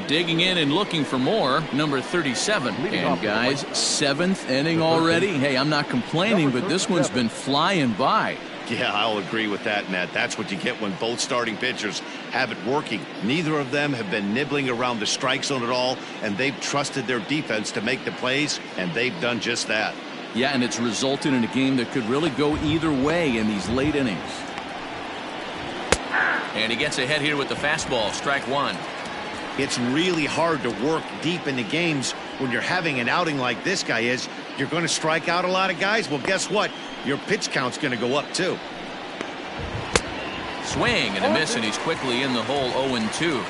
Digging in and looking for more, number 37. And guys, 7th inning already. Hey, I'm not complaining, but this one's been flying by. Yeah, I'll agree with that, Matt. That's what you get when both starting pitchers have it working. Neither of them have been nibbling around the strike zone at all, and they've trusted their defense to make the plays, and they've done just that. Yeah, and it's resulted in a game that could really go either way in these late innings. And he gets ahead here with the fastball. Strike one. It's really hard to work deep into games when you're having an outing like this guy is. You're going to strike out a lot of guys. Well, guess what? Your pitch count's going to go up, too. Swing and a miss, and he's quickly in the hole. 0-2.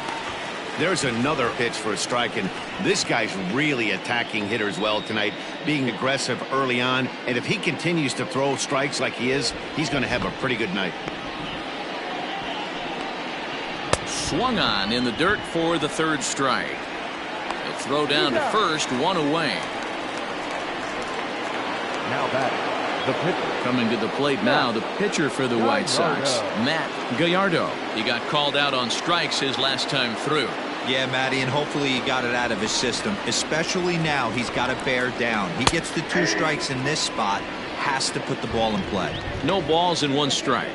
There's another pitch for a strike, and this guy's really attacking hitters well tonight, being aggressive early on. And if he continues to throw strikes like he is, he's going to have a pretty good night. Swung on in the dirt for the third strike. The throw down to first, one away. Now back, the pitcher. Coming to the plate now, the pitcher for the White Sox, Matt Gallardo. He got called out on strikes his last time through. Yeah, Matty, and hopefully he got it out of his system. Especially now, he's got to bear down. He gets the 2 strikes in this spot, has to put the ball in play. No balls and 1 strike.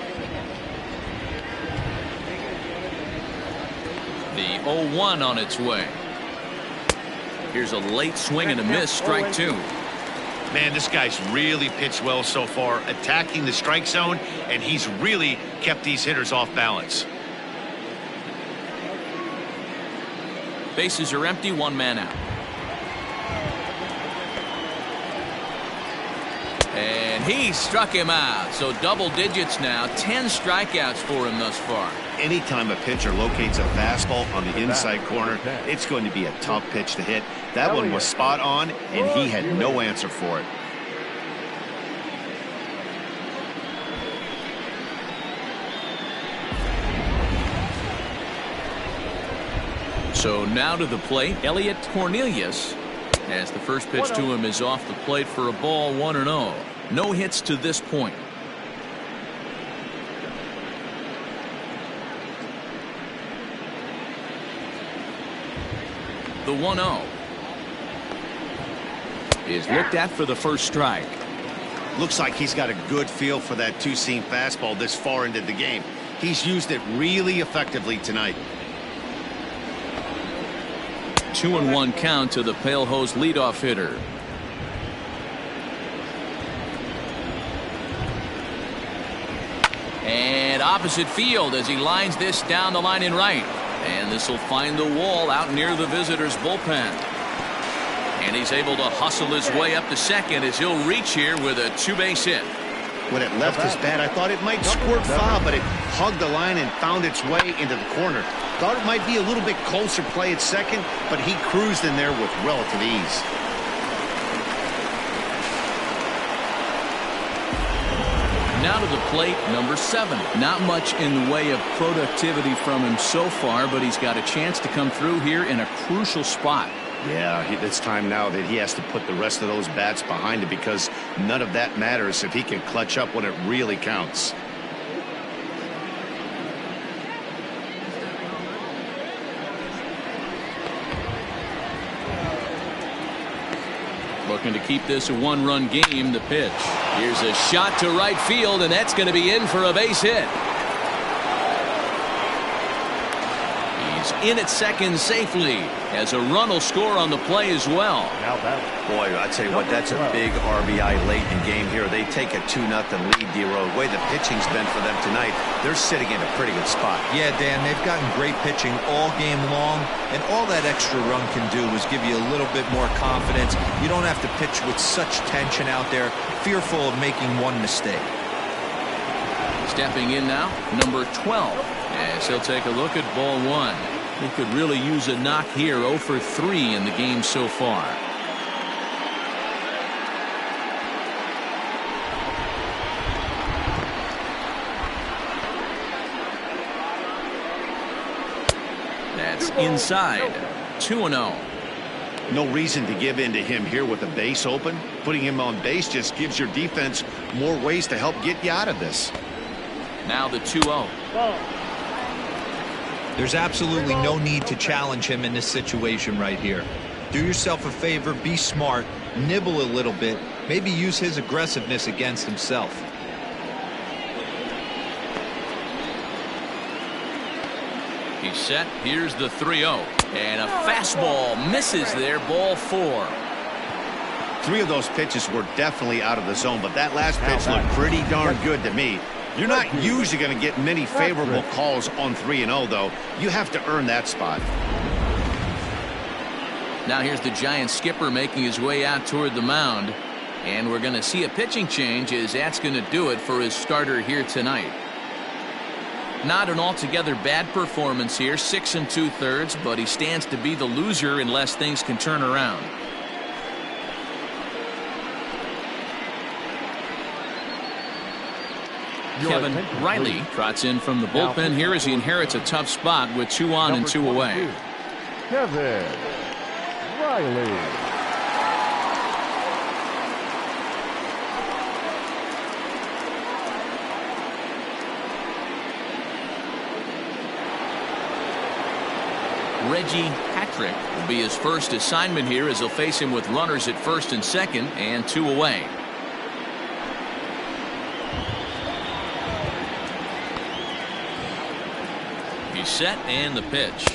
The 0-1 on its way. Here's a late swing and a miss. Strike 2. Man, this guy's really pitched well so far, attacking the strike zone, and he's really kept these hitters off balance. Bases are empty, 1 man out. And he struck him out. So double digits now. 10 strikeouts for him thus far. Anytime a pitcher locates a fastball on the inside corner, it's going to be a tough pitch to hit. That one was spot on, and he had no answer for it. So now to the plate, Elliot Cornelius, as the first pitch to him is off the plate for a ball. 1-0. No hits to this point. The 1-0 is looked at for the first strike. Looks like he's got a good feel for that 2-seam fastball this far into the game. He's used it really effectively tonight. 2-1 count to the Pale Hose leadoff hitter. And opposite field as he lines this down the line in right. And this will find the wall out near the visitors' bullpen. And he's able to hustle his way up to second as he'll reach here with a 2-base hit. When it left his bat, I thought it might squirt foul, but it hugged the line and found its way into the corner. Thought it might be a little bit closer play at second, but he cruised in there with relative ease. Now to the plate, number 7. Not much in the way of productivity from him so far, but he's got a chance to come through here in a crucial spot. Yeah, it's time now that he has to put the rest of those bats behind him, because none of that matters if he can clutch up when it really counts. Looking to keep this a 1-run game. The pitch. Here's a shot to right field, and that's going to be in for a base hit. He's in at second safely as a run will score on the play as well. Boy, I tell you what, that's a big RBI late in the game here. They take a 2-0 lead, D-Row. The way the pitching's been for them tonight, they're sitting in a pretty good spot. Yeah, Dan, they've gotten great pitching all game long, and all that extra run can do is give you a little bit more confidence. You don't have to pitch with such tension out there, fearful of making one mistake. Stepping in now, number 12, as he'll take a look at ball 1. He could really use a knock here. 0 for 3 in the game so far. That's inside. 2-0. No reason to give in to him here with the base open. Putting him on base just gives your defense more ways to help get you out of this. Now the 2-0. There's absolutely no need to challenge him in this situation right here. Do yourself a favor, be smart, nibble a little bit, maybe use his aggressiveness against himself. He's set. Here's the 3-0. And a fastball misses there. Ball 4. 3 of those pitches were definitely out of the zone, but that last pitch looked pretty darn good to me. You're not usually going to get many favorable calls on 3-0, though. You have to earn that spot. Now here's the Giant skipper making his way out toward the mound. And we're going to see a pitching change, as that's going to do it for his starter here tonight. Not an altogether bad performance here, 6 2/3, but he stands to be the loser unless things can turn around. Kevin Riley trots in from the bullpen here as he inherits a tough spot with 2 on and 2 away. Kevin Riley. Reggie Patrick will be his first assignment here as he'll face him with runners at first and second and 2 away. He's set and the pitch.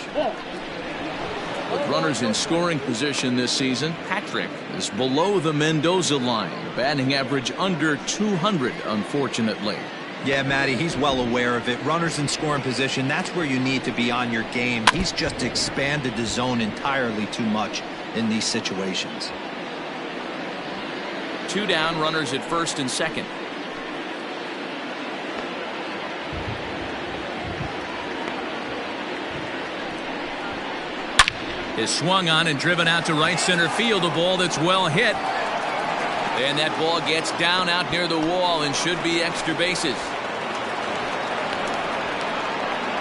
With runners in scoring position this season, Patrick is below the Mendoza line. Batting average under 200, unfortunately. Yeah, Matty, he's well aware of it. Runners in scoring position, that's where you need to be on your game. He's just expanded the zone entirely too much in these situations. 2 down, runners at first and second. Is swung on and driven out to right center field. A ball that's well hit. And that ball gets down out near the wall and should be extra bases.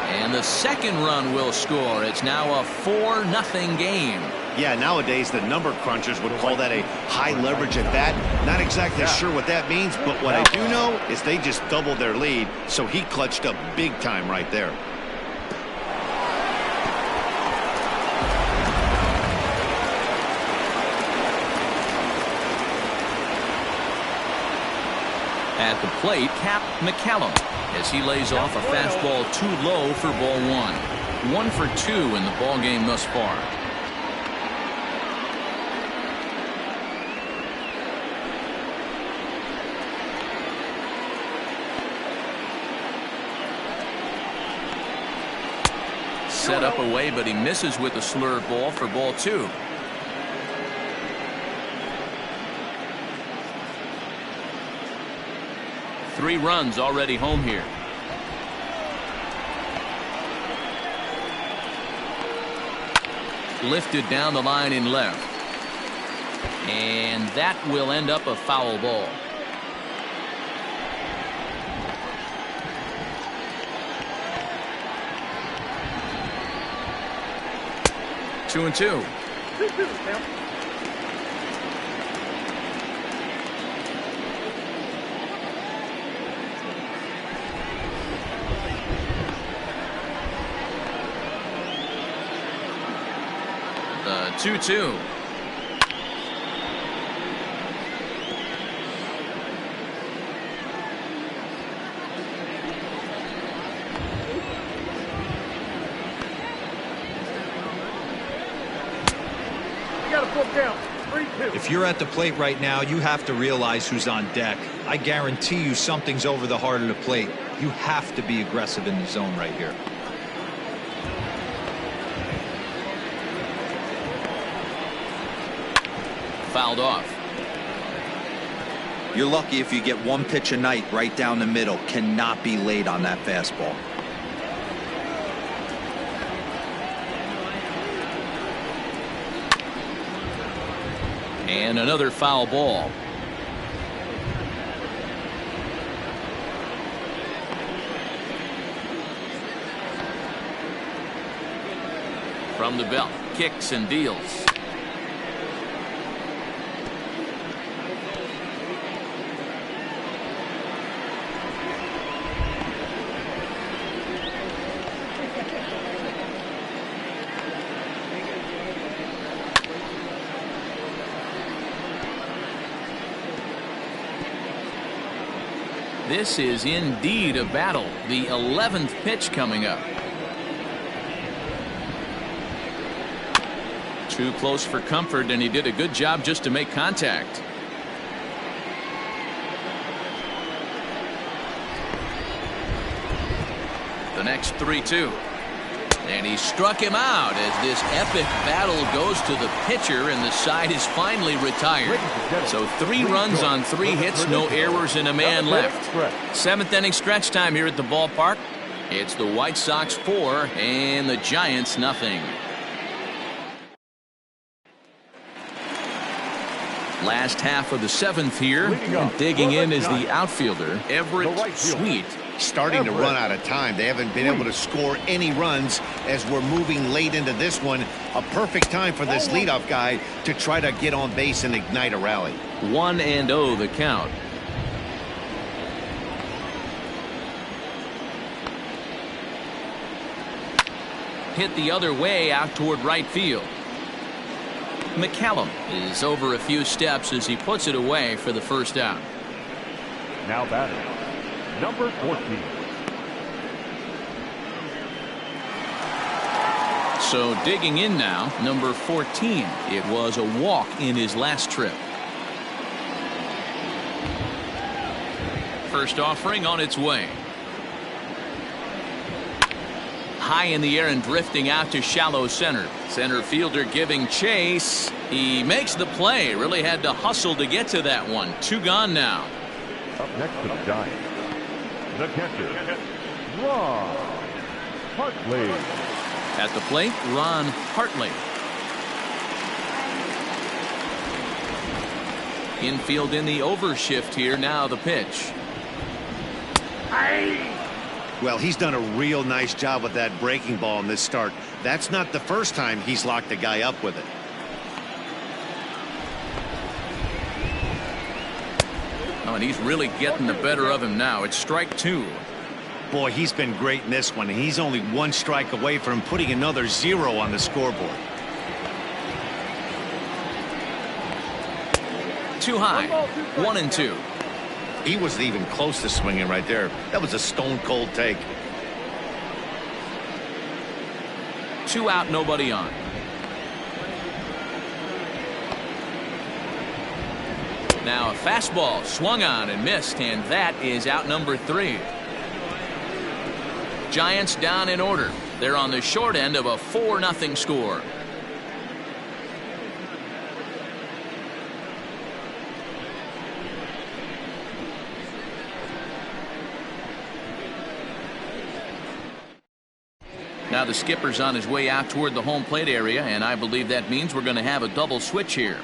And the second run will score. It's now a 4-0 game. Yeah, nowadays the number crunchers would call that a high leverage at bat. Not exactly sure what that means, but what I do know is they just doubled their lead, so he clutched up big time right there. At the plate, Cap McCallum, as he lays off a fastball too low for ball 1. 1 for 2 in the ball game thus far. Set up away, but he misses with a slurve ball for ball 2. Three runs already home here. Lifted down the line in left. And that will end up a foul ball. Two and two. 2-2 now. The 2-2. If you're at the plate right now, you have to realize who's on deck. I guarantee you something's over the heart of the plate. You have to be aggressive in the zone right here. Fouled off. You're lucky if you get one pitch a night right down the middle. Cannot be late on that fastball. And another foul ball. From the belt, kicks and deals. This is indeed a battle. The 11th pitch coming up. Too close for comfort, and he did a good job just to make contact. The next 3-2. And he struck him out as this epic battle goes to the pitcher, and the side is finally retired. So 3 runs on 3 hits, no errors, and a man left. 7th inning stretch time here at the ballpark. It's the White Sox 4 and the Giants nothing. Last half of the 7th here, and digging in is the outfielder, Everett Sweet. Starting to run out of time. They haven't been able to score any runs as we're moving late into this one. A perfect time for this leadoff guy to try to get on base and ignite a rally. 1-0 the count. Hit the other way out toward right field. McCallum is over a few steps as he puts it away for the first out. Now batting, number 14. So digging in now, number 14. It was a walk in his last trip. First offering on its way. High in the air and drifting out to shallow center. Center fielder giving chase. He makes the play. Really had to hustle to get to that one. 2 gone now. Up next to the Giants, the catcher, Ron Hartley. At the plate, Ron Hartley. Infield in the overshift here. Now the pitch. Well, he's done a real nice job with that breaking ball in this start. That's not the first time he's locked a guy up with it. Oh, and he's really getting the better of him now. It's strike 2. Boy, he's been great in this one. He's only 1 strike away from putting another 0 on the scoreboard. Too high. 1-2. He wasn't even close to swinging right there. That was a stone cold take. 2 out, nobody on. Now a fastball swung on and missed, and that is out number 3. Giants down in order. They're on the short end of a 4-0 score. Now the skipper's on his way out toward the home plate area, and I believe that means we're going to have a double switch here.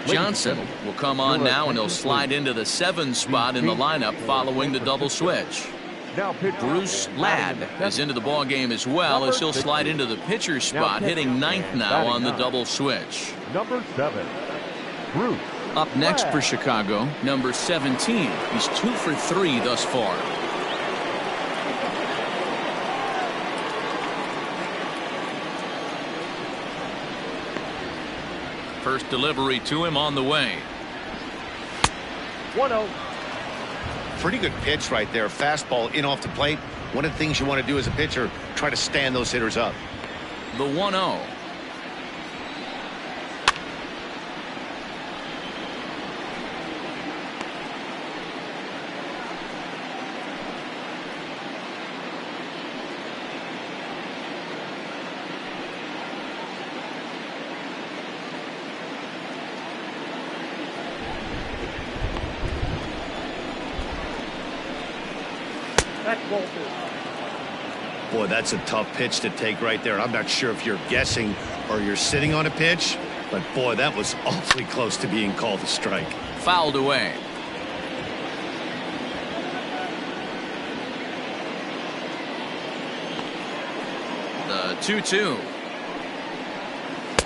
Johnson will come on now, and he'll slide into the 7 spot in the lineup following the double switch. Bruce Ladd is into the ball game as well, as he'll slide into the pitcher spot, hitting 9th now on the double switch. Number 7, Bruce. Up next for Chicago, number 17. He's 2 for 3 thus far. First delivery to him on the way. 1-0. Pretty good pitch right there. Fastball in off the plate. One of the things you want to do as a pitcher, try to stand those hitters up. The 1-0. Boy, that's a tough pitch to take right there. I'm not sure if you're guessing or you're sitting on a pitch, but boy, that was awfully close to being called a strike. Fouled away. The 2-2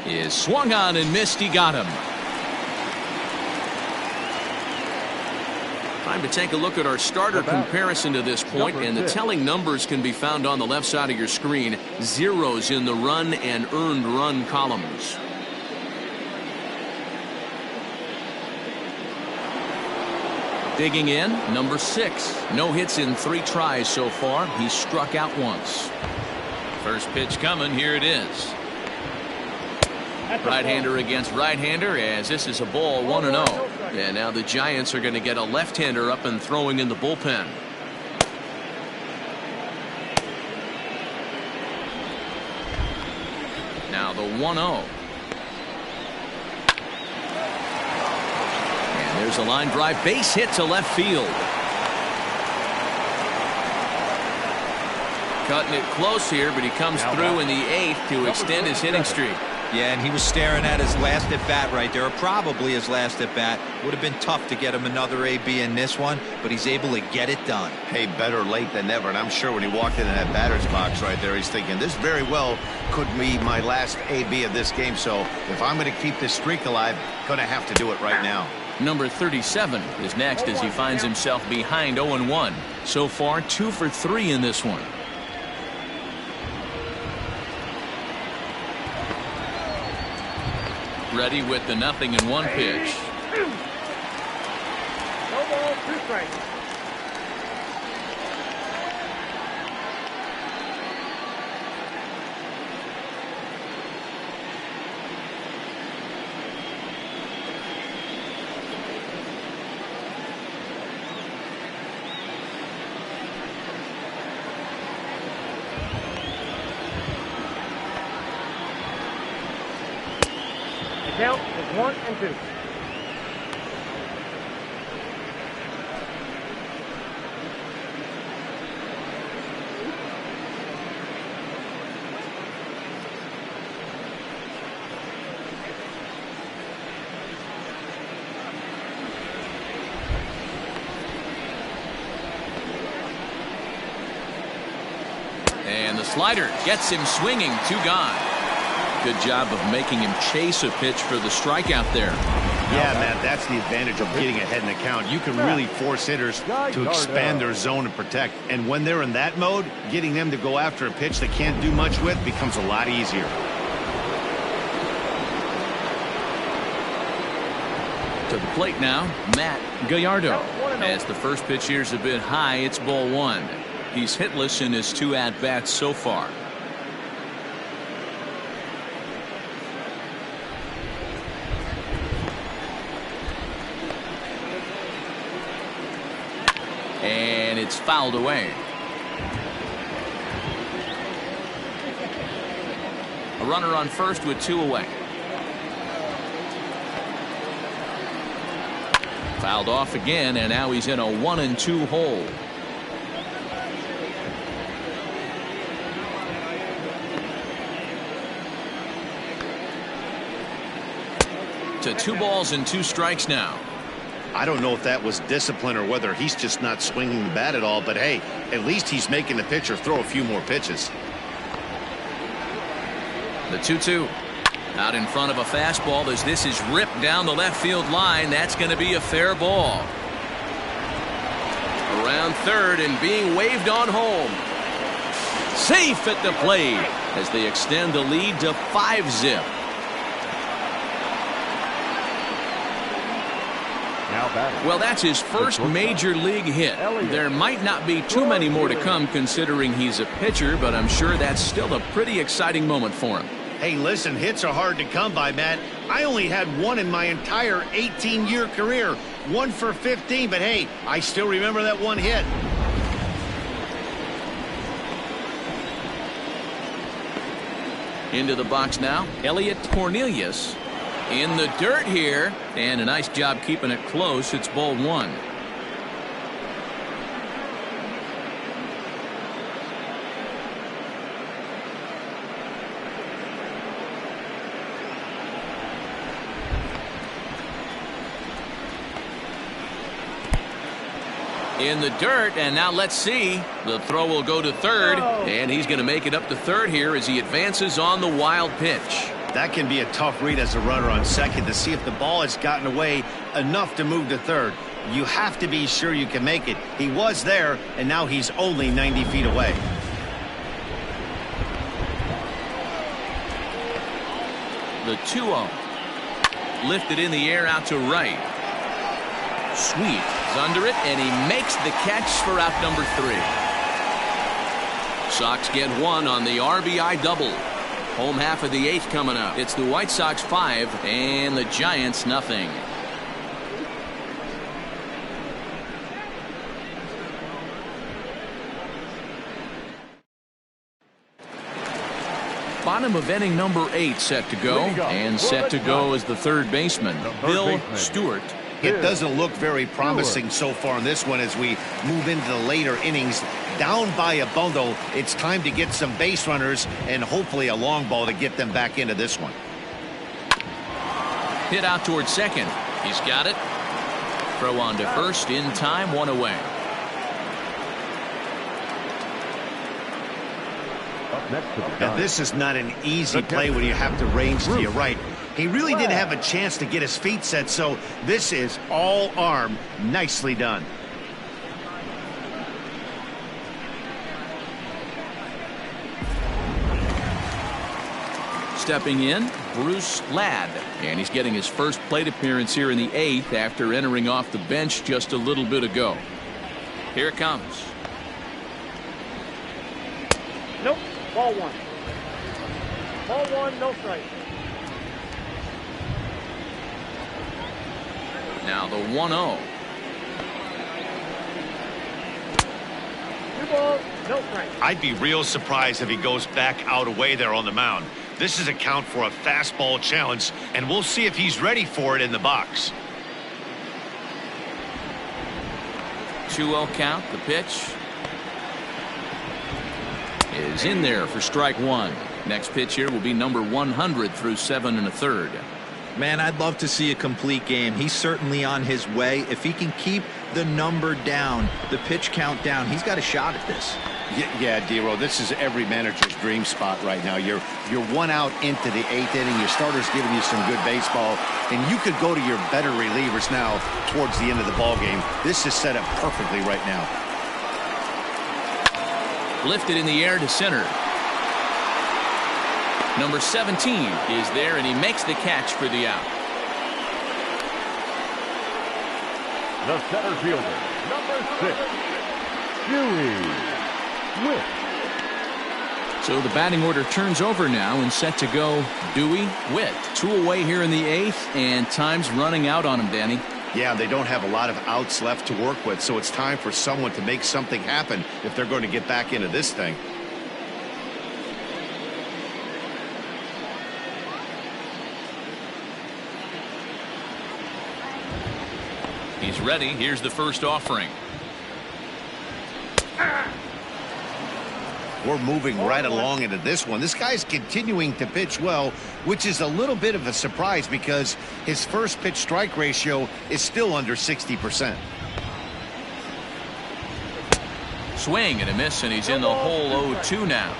is swung on and missed. He got him. Time to take a look at our starter comparison to this point, and the telling numbers can be found on the left side of your screen. Zeros in the run and earned run columns. Digging in, number 6. No hits in 3 tries so far. He's struck out once. First pitch coming. Here it is. Right-hander against right-hander, as this is a ball 1-0. And now the Giants are going to get a left-hander up and throwing in the bullpen. Now the 1-0. And there's a line drive, base hit to left field. Cutting it close here, but he comes through in the 8th to extend his hitting streak. Yeah, and he was staring at his last at bat right there, or probably his last at bat. Would have been tough to get him another AB in this one, but he's able to get it done. Hey, better late than never. And I'm sure when he walked into that batter's box right there, he's thinking this very well could be my last AB of this game. So if I'm going to keep this streak alive, going to have to do it right now. Number 37 is next as he finds himself behind 0-1. So far 2 for 3 in this one. Ready with the 0-1 pitch. No ball, 2 strikes. Count is 1 and 2. And the slider gets him swinging. 2 gone. Good job of making him chase a pitch for the strikeout there. Yeah, man, that's the advantage of getting ahead in the count. You can really force hitters to expand their zone and protect. And when they're in that mode, getting them to go after a pitch they can't do much with becomes a lot easier. To the plate now, Matt Gallardo. As the first pitch here's a bit high, it's ball 1. He's hitless in his 2 at-bats so far. And it's fouled away. A runner on first with 2 away. Fouled off again, and now he's in a 1-2 hole. To 2 balls and 2 strikes now. I don't know if that was discipline or whether he's just not swinging the bat at all, but hey, at least he's making the pitcher throw a few more pitches. The 2-2 out in front of a fastball as this is ripped down the left field line. That's going to be a fair ball. Around third and being waved on home. Safe at the plate as they extend the lead to 5-zip. Well, that's his first major league hit. There might not be too many more to come considering he's a pitcher, but I'm sure that's still a pretty exciting moment for him. Hey, listen, hits are hard to come by, Matt. I only had 1 in my entire 18-year career. 1 for 15, but hey, I still remember that 1 hit. Into the box now, Elliot Cornelius. In the dirt here, and a nice job keeping it close. It's ball 1. in the dirt, and now let's see. The throw will go to third, and he's going to make it up to third here as he advances on the wild pitch. That can be a tough read as a runner on second to see if the ball has gotten away enough to move to third. You have to be sure you can make it. He was there, and now he's only 90 feet away. The 2-0. Lifted in the air out to right. Sweet is under it, and he makes the catch for out number 3. Sox get one on the RBI double. Home half of the 8th coming up. It's the White Sox 5 and the Giants nothing. Bottom of inning number 8 set to go, and set to go is the third baseman, Bill Stewart. It doesn't look very promising so far in this one as we move into the later innings. Down by a bundle, it's time to get some base runners and hopefully a long ball to get them back into this one. Hit out towards second. He's got it. Throw on to first in time, 1 away. Now this is not an easy play when you have to range to your right. He really didn't have a chance to get his feet set, so this is all arm. Nicely done. Stepping in, Bruce Ladd, and he's getting his first plate appearance here in the 8th after entering off the bench just a little bit ago. Here it comes. Nope. Ball 1. Ball 1, no strike. Now the 1-0. 2 balls, no strike. I'd be real surprised if he goes back out away there on the mound. This is a count for a fastball challenge, and we'll see if he's ready for it in the box. 2-0 count. The pitch is in there for strike 1. Next pitch here will be number 100 through 7 1/3. Man, I'd love to see a complete game. He's certainly on his way. If he can keep the number down, the pitch count down, he's got a shot at this. Yeah, D-Row, this is every manager's dream spot right now. You're 1 out into the 8th inning. Your starter's giving you some good baseball, and you could go to your better relievers now towards the end of the ball game. This is set up perfectly right now. Lifted in the air to center. Number 17 is there, and he makes the catch for the out. The center fielder, number 6, Dewey Witt. So the batting order turns over now and set to go Dewey Witt. 2 away here in the 8th, and time's running out on him, Danny. Yeah, they don't have a lot of outs left to work with, so it's time for someone to make something happen if they're going to get back into this thing. He's ready. Here's the first offering. We're moving right along into this one. This guy's continuing to pitch well, which is a little bit of a surprise because his first pitch strike ratio is still under 60%. Swing and a miss, and he's in the hole 0-2 now.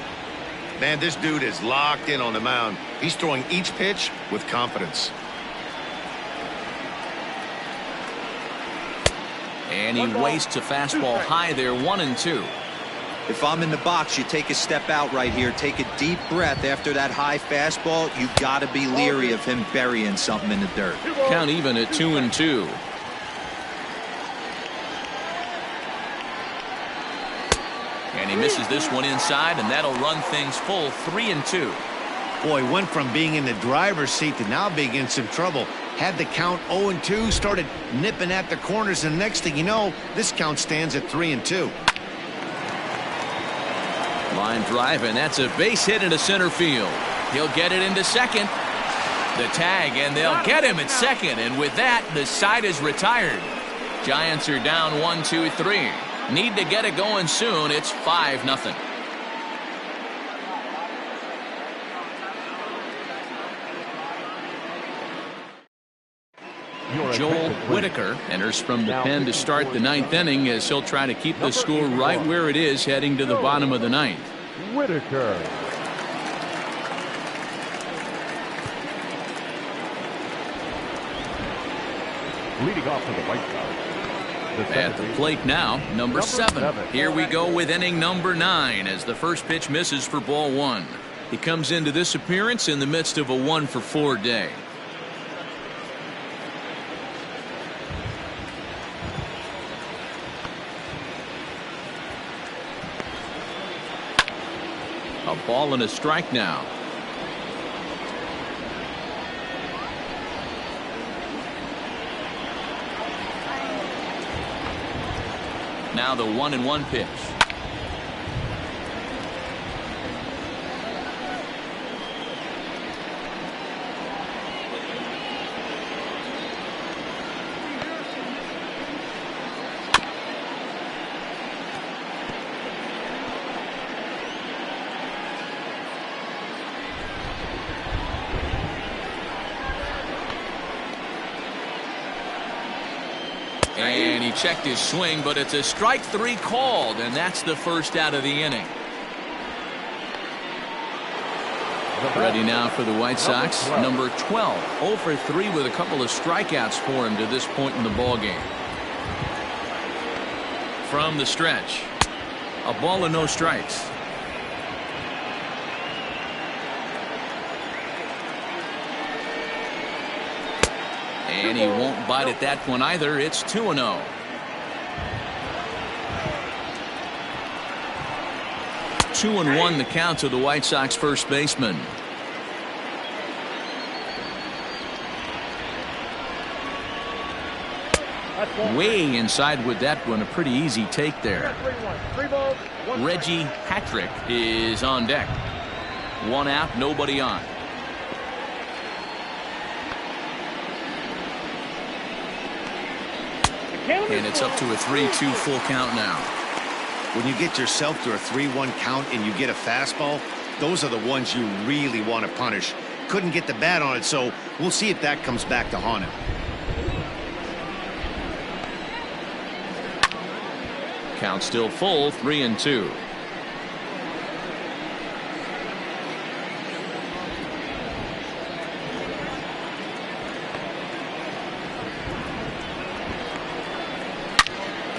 Man, this dude is locked in on the mound. He's throwing each pitch with confidence. And he wastes a fastball high there, 1-2. If I'm in the box, you take a step out right here, take a deep breath after that high fastball. You got to be leery of him burying something in the dirt. Count even at 2-2. And he misses this one inside, and that'll run things full 3-2. Boy, went from being in the driver's seat to now being in some trouble. Had the count 0-2, started nipping at the corners, and next thing you know, this count stands at 3-2. Line drive, and that's a base hit into center field. He'll get it into second. The tag, and they'll get him at second, and with that, the side is retired. Giants are down 1-2-3. Need to get it going soon. It's 5-0. Joel Whitaker enters from the pen to start the ninth inning as he'll try to keep the score right where it is heading to the bottom of the ninth. Whitaker. Leading off for the White Sox. At the plate now, number 7. Here we go with inning number 9 as the first pitch misses for ball 1. He comes into this appearance in the midst of a 1-for-4 day. A ball and a strike now. Now the 1-1 pitch. And he checked his swing, but it's a strike 3 called, and that's the first out of the inning. Ready now for the White Sox, number 12. 0 for 3 with a couple of strikeouts for him to this point in the ballgame. From the stretch, a ball and no strikes. And he won't bite at that one either. It's 2-0. Two and 1 the count to the White Sox first baseman. Way inside with that one. A pretty easy take there. Reggie Patrick is on deck. 1 out, nobody on. And it's up to a 3-2 full count now. When you get yourself to a 3-1 count and you get a fastball, those are the ones you really want to punish. Couldn't get the bat on it, so we'll see if that comes back to haunt him. Count still full, 3-2.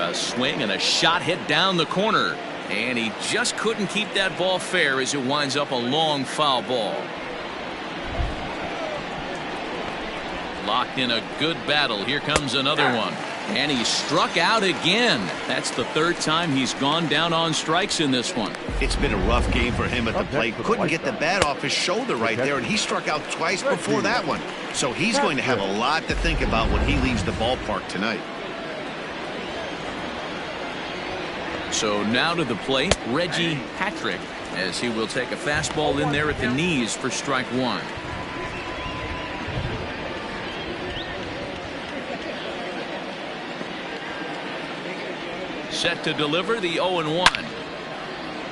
A swing and a shot hit down the corner, and he just couldn't keep that ball fair as it winds up a long foul ball. Locked in a good battle. Here comes another one, and he struck out again. That's the 3rd time he's gone down on strikes in this one. It's been a rough game for him at the plate. Couldn't get the bat off his shoulder right there, and he struck out twice before that one. So he's going to have a lot to think about when he leaves the ballpark tonight. So now to the plate, Reggie Patrick, as he will take a fastball in there at the knees for strike 1. Set to deliver the 0-1.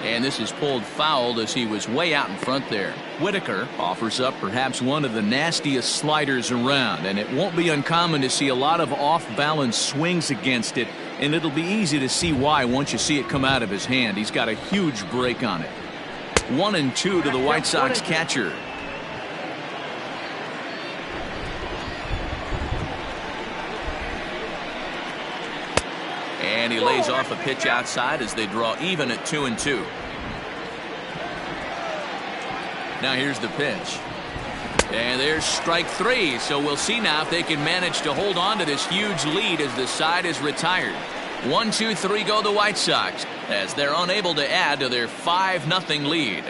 And this is pulled fouled as he was way out in front there. Whitaker offers up perhaps one of the nastiest sliders around, and it won't be uncommon to see a lot of off-balance swings against it, and it'll be easy to see why once you see it come out of his hand. He's got a huge break on it. 1-2 to the White Sox catcher. And he lays off a pitch outside as they draw even at 2-2. Now here's the pitch. And there's strike 3. So we'll see now if they can manage to hold on to this huge lead as the side is retired. 1-2-3 go the White Sox as they're unable to add to their 5-0 lead.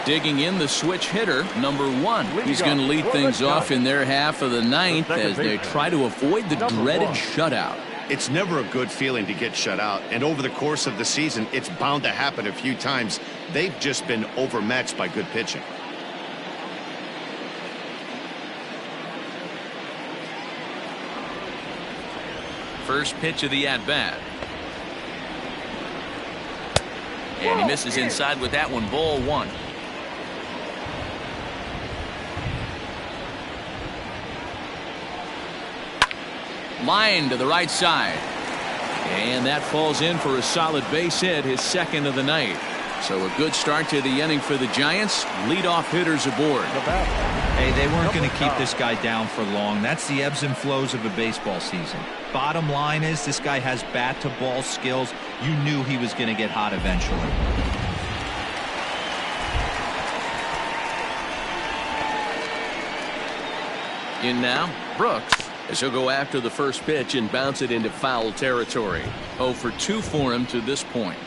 Digging in the switch hitter, number 1. He's going to lead things off in their half of the ninth as they try to avoid the dreaded shutout. It's never a good feeling to get shut out, and over the course of the season, it's bound to happen a few times. They've just been overmatched by good pitching. First pitch of the at-bat. And he misses inside with that one. Ball one. Line to the right side. And that falls in for a solid base hit, his second of the night. So a good start to the inning for the Giants. Leadoff hitters aboard. Hey, they weren't going to keep this guy down for long. That's the ebbs and flows of a baseball season. Bottom line is this guy has bat to ball skills. You knew he was going to get hot eventually. In now, Brooks, as he'll go after the first pitch and bounce it into foul territory. 0 for 2 for him to this point.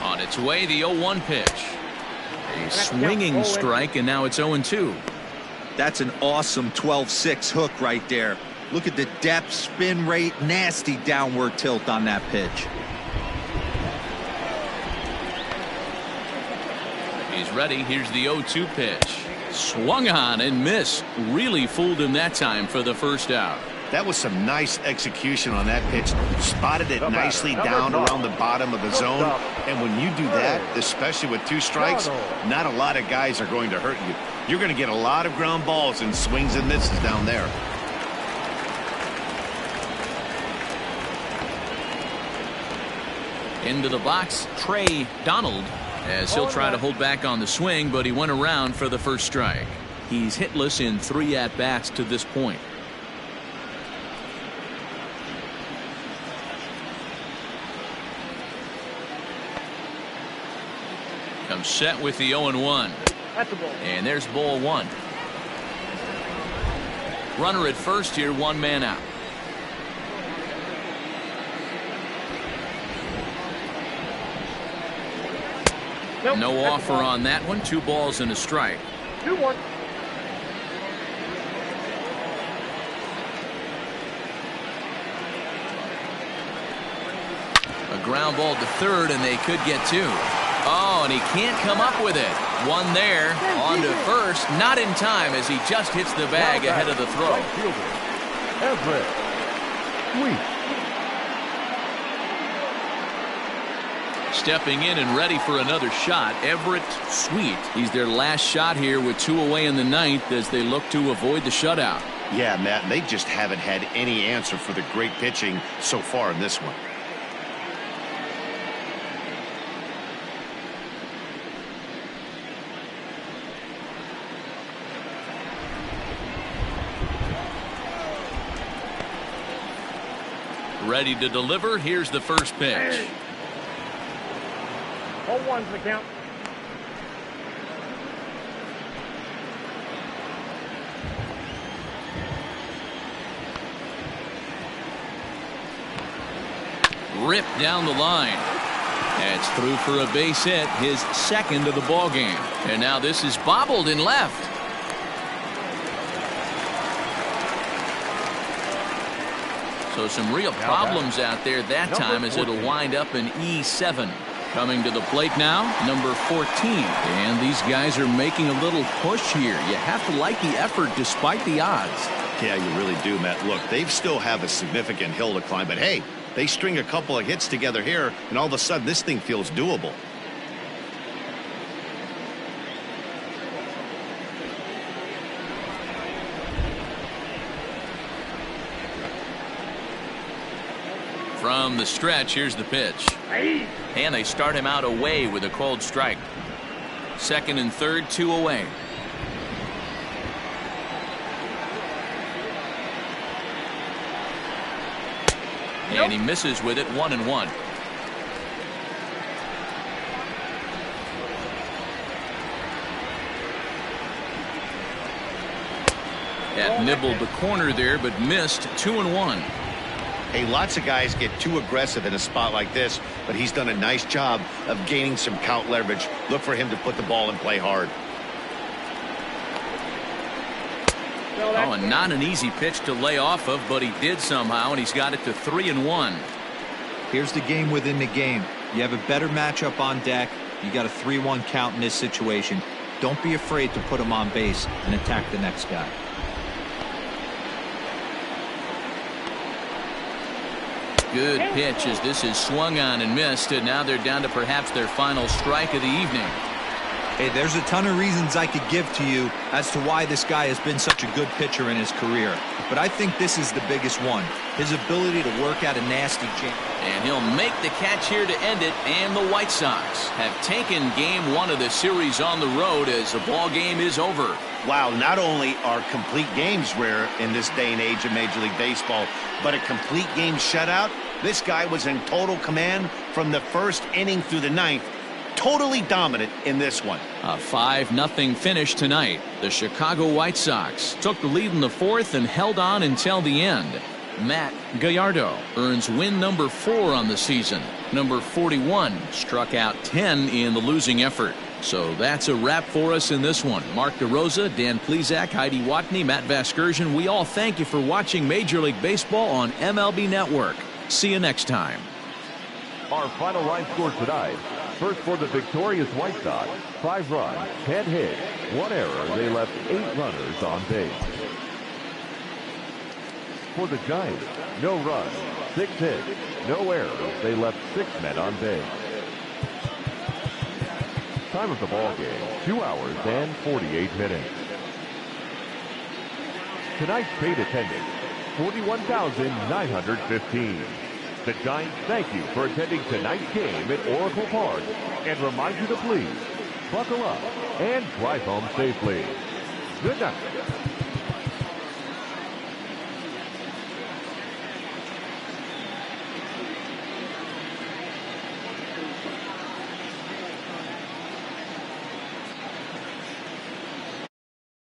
On its way, the 0-1 pitch. A swinging strike, and now it's 0-2. That's an awesome 12-6 hook right there. Look at the depth, spin rate, nasty downward tilt on that pitch. He's ready. Here's the 0-2 pitch. Swung on and missed. Really fooled him that time for the first out. That was some nice execution on that pitch. Spotted it nicely down around the bottom of the zone. And when you do that, especially with 2 strikes, not a lot of guys are going to hurt you. You're going to get a lot of ground balls and swings and misses down there. Into the box, Trey Donald, as he'll try to hold back on the swing, but he went around for the first strike. He's hitless in 3 at-bats to this point. Comes set with the 0-1. And there's ball 1. Runner at first here, 1 man out. No offer on that one. 2 balls and a strike. 2-1. A ground ball to third, and they could get 2. Oh, and he can't come up with it. 1 there, on to first, not in time as he just hits the bag ahead of the throw. Right fielder, Everett Sweet. Stepping in and ready for another shot, Everett Sweet. He's their last shot here with 2 away in the 9th as they look to avoid the shutout. Yeah, Matt, they just haven't had any answer for the great pitching so far in this one. Ready to deliver. Here's the first pitch. 0-1's the count. Ripped down the line. That's through for a base hit, his second of the ball game. And now this is bobbled in left. So some real problems out there that time as it'll wind up in E7. Coming to the plate now, number 14. And these guys are making a little push here. You have to like the effort despite the odds. Yeah, you really do, Matt. Look, they still have a significant hill to climb, but hey, they string a couple of hits together here, and all of a sudden this thing feels doable. From the stretch, here's the pitch. And they start him out away with a called strike. Second and third, 2 away. And he misses with it, 1-1. That nibbled the corner there, but missed, 2-1. Hey, lots of guys get too aggressive in a spot like this, but he's done a nice job of gaining some count leverage. Look for him to put the ball and play hard. Oh, and not an easy pitch to lay off of, but he did somehow, and he's got it to 3-1. Here's the game within the game. You have a better matchup on deck. You got a 3-1 count in this situation. Don't be afraid to put him on base and attack the next guy. Good pitch as this is swung on and missed, and now they're down to perhaps their final strike of the evening. Hey, there's a ton of reasons I could give to you as to why this guy has been such a good pitcher in his career. But I think this is the biggest one. His ability to work out a nasty change. And he'll make the catch here to end it, and the White Sox have taken game 1 of the series on the road as the ball game is over. Wow, not only are complete games rare in this day and age of Major League Baseball, but a complete game shutout. This guy was in total command from the first inning through the 9th. Totally dominant in this one. A 5-0 finish tonight. The Chicago White Sox took the lead in the 4th and held on until the end. Matt Gallardo earns win number 4 on the season. Number 41 struck out 10 in the losing effort. So that's a wrap for us in this one. Mark DeRosa, Dan Plesac, Heidi Watney, Matt Vasgersian. We all thank you for watching Major League Baseball on MLB Network. See you next time. Our final line score tonight. First for the victorious White Sox, 5 runs, 10 hits, 1 error. They left 8 runners on base. For the Giants, no runs, 6 hits, no errors. They left 6 men on base. Time of the ball game, 2 hours and 48 minutes. Tonight's paid attendance, 41,915. The Giants thank you for attending tonight's game at Oracle Park and remind you to please buckle up and drive home safely. Good night.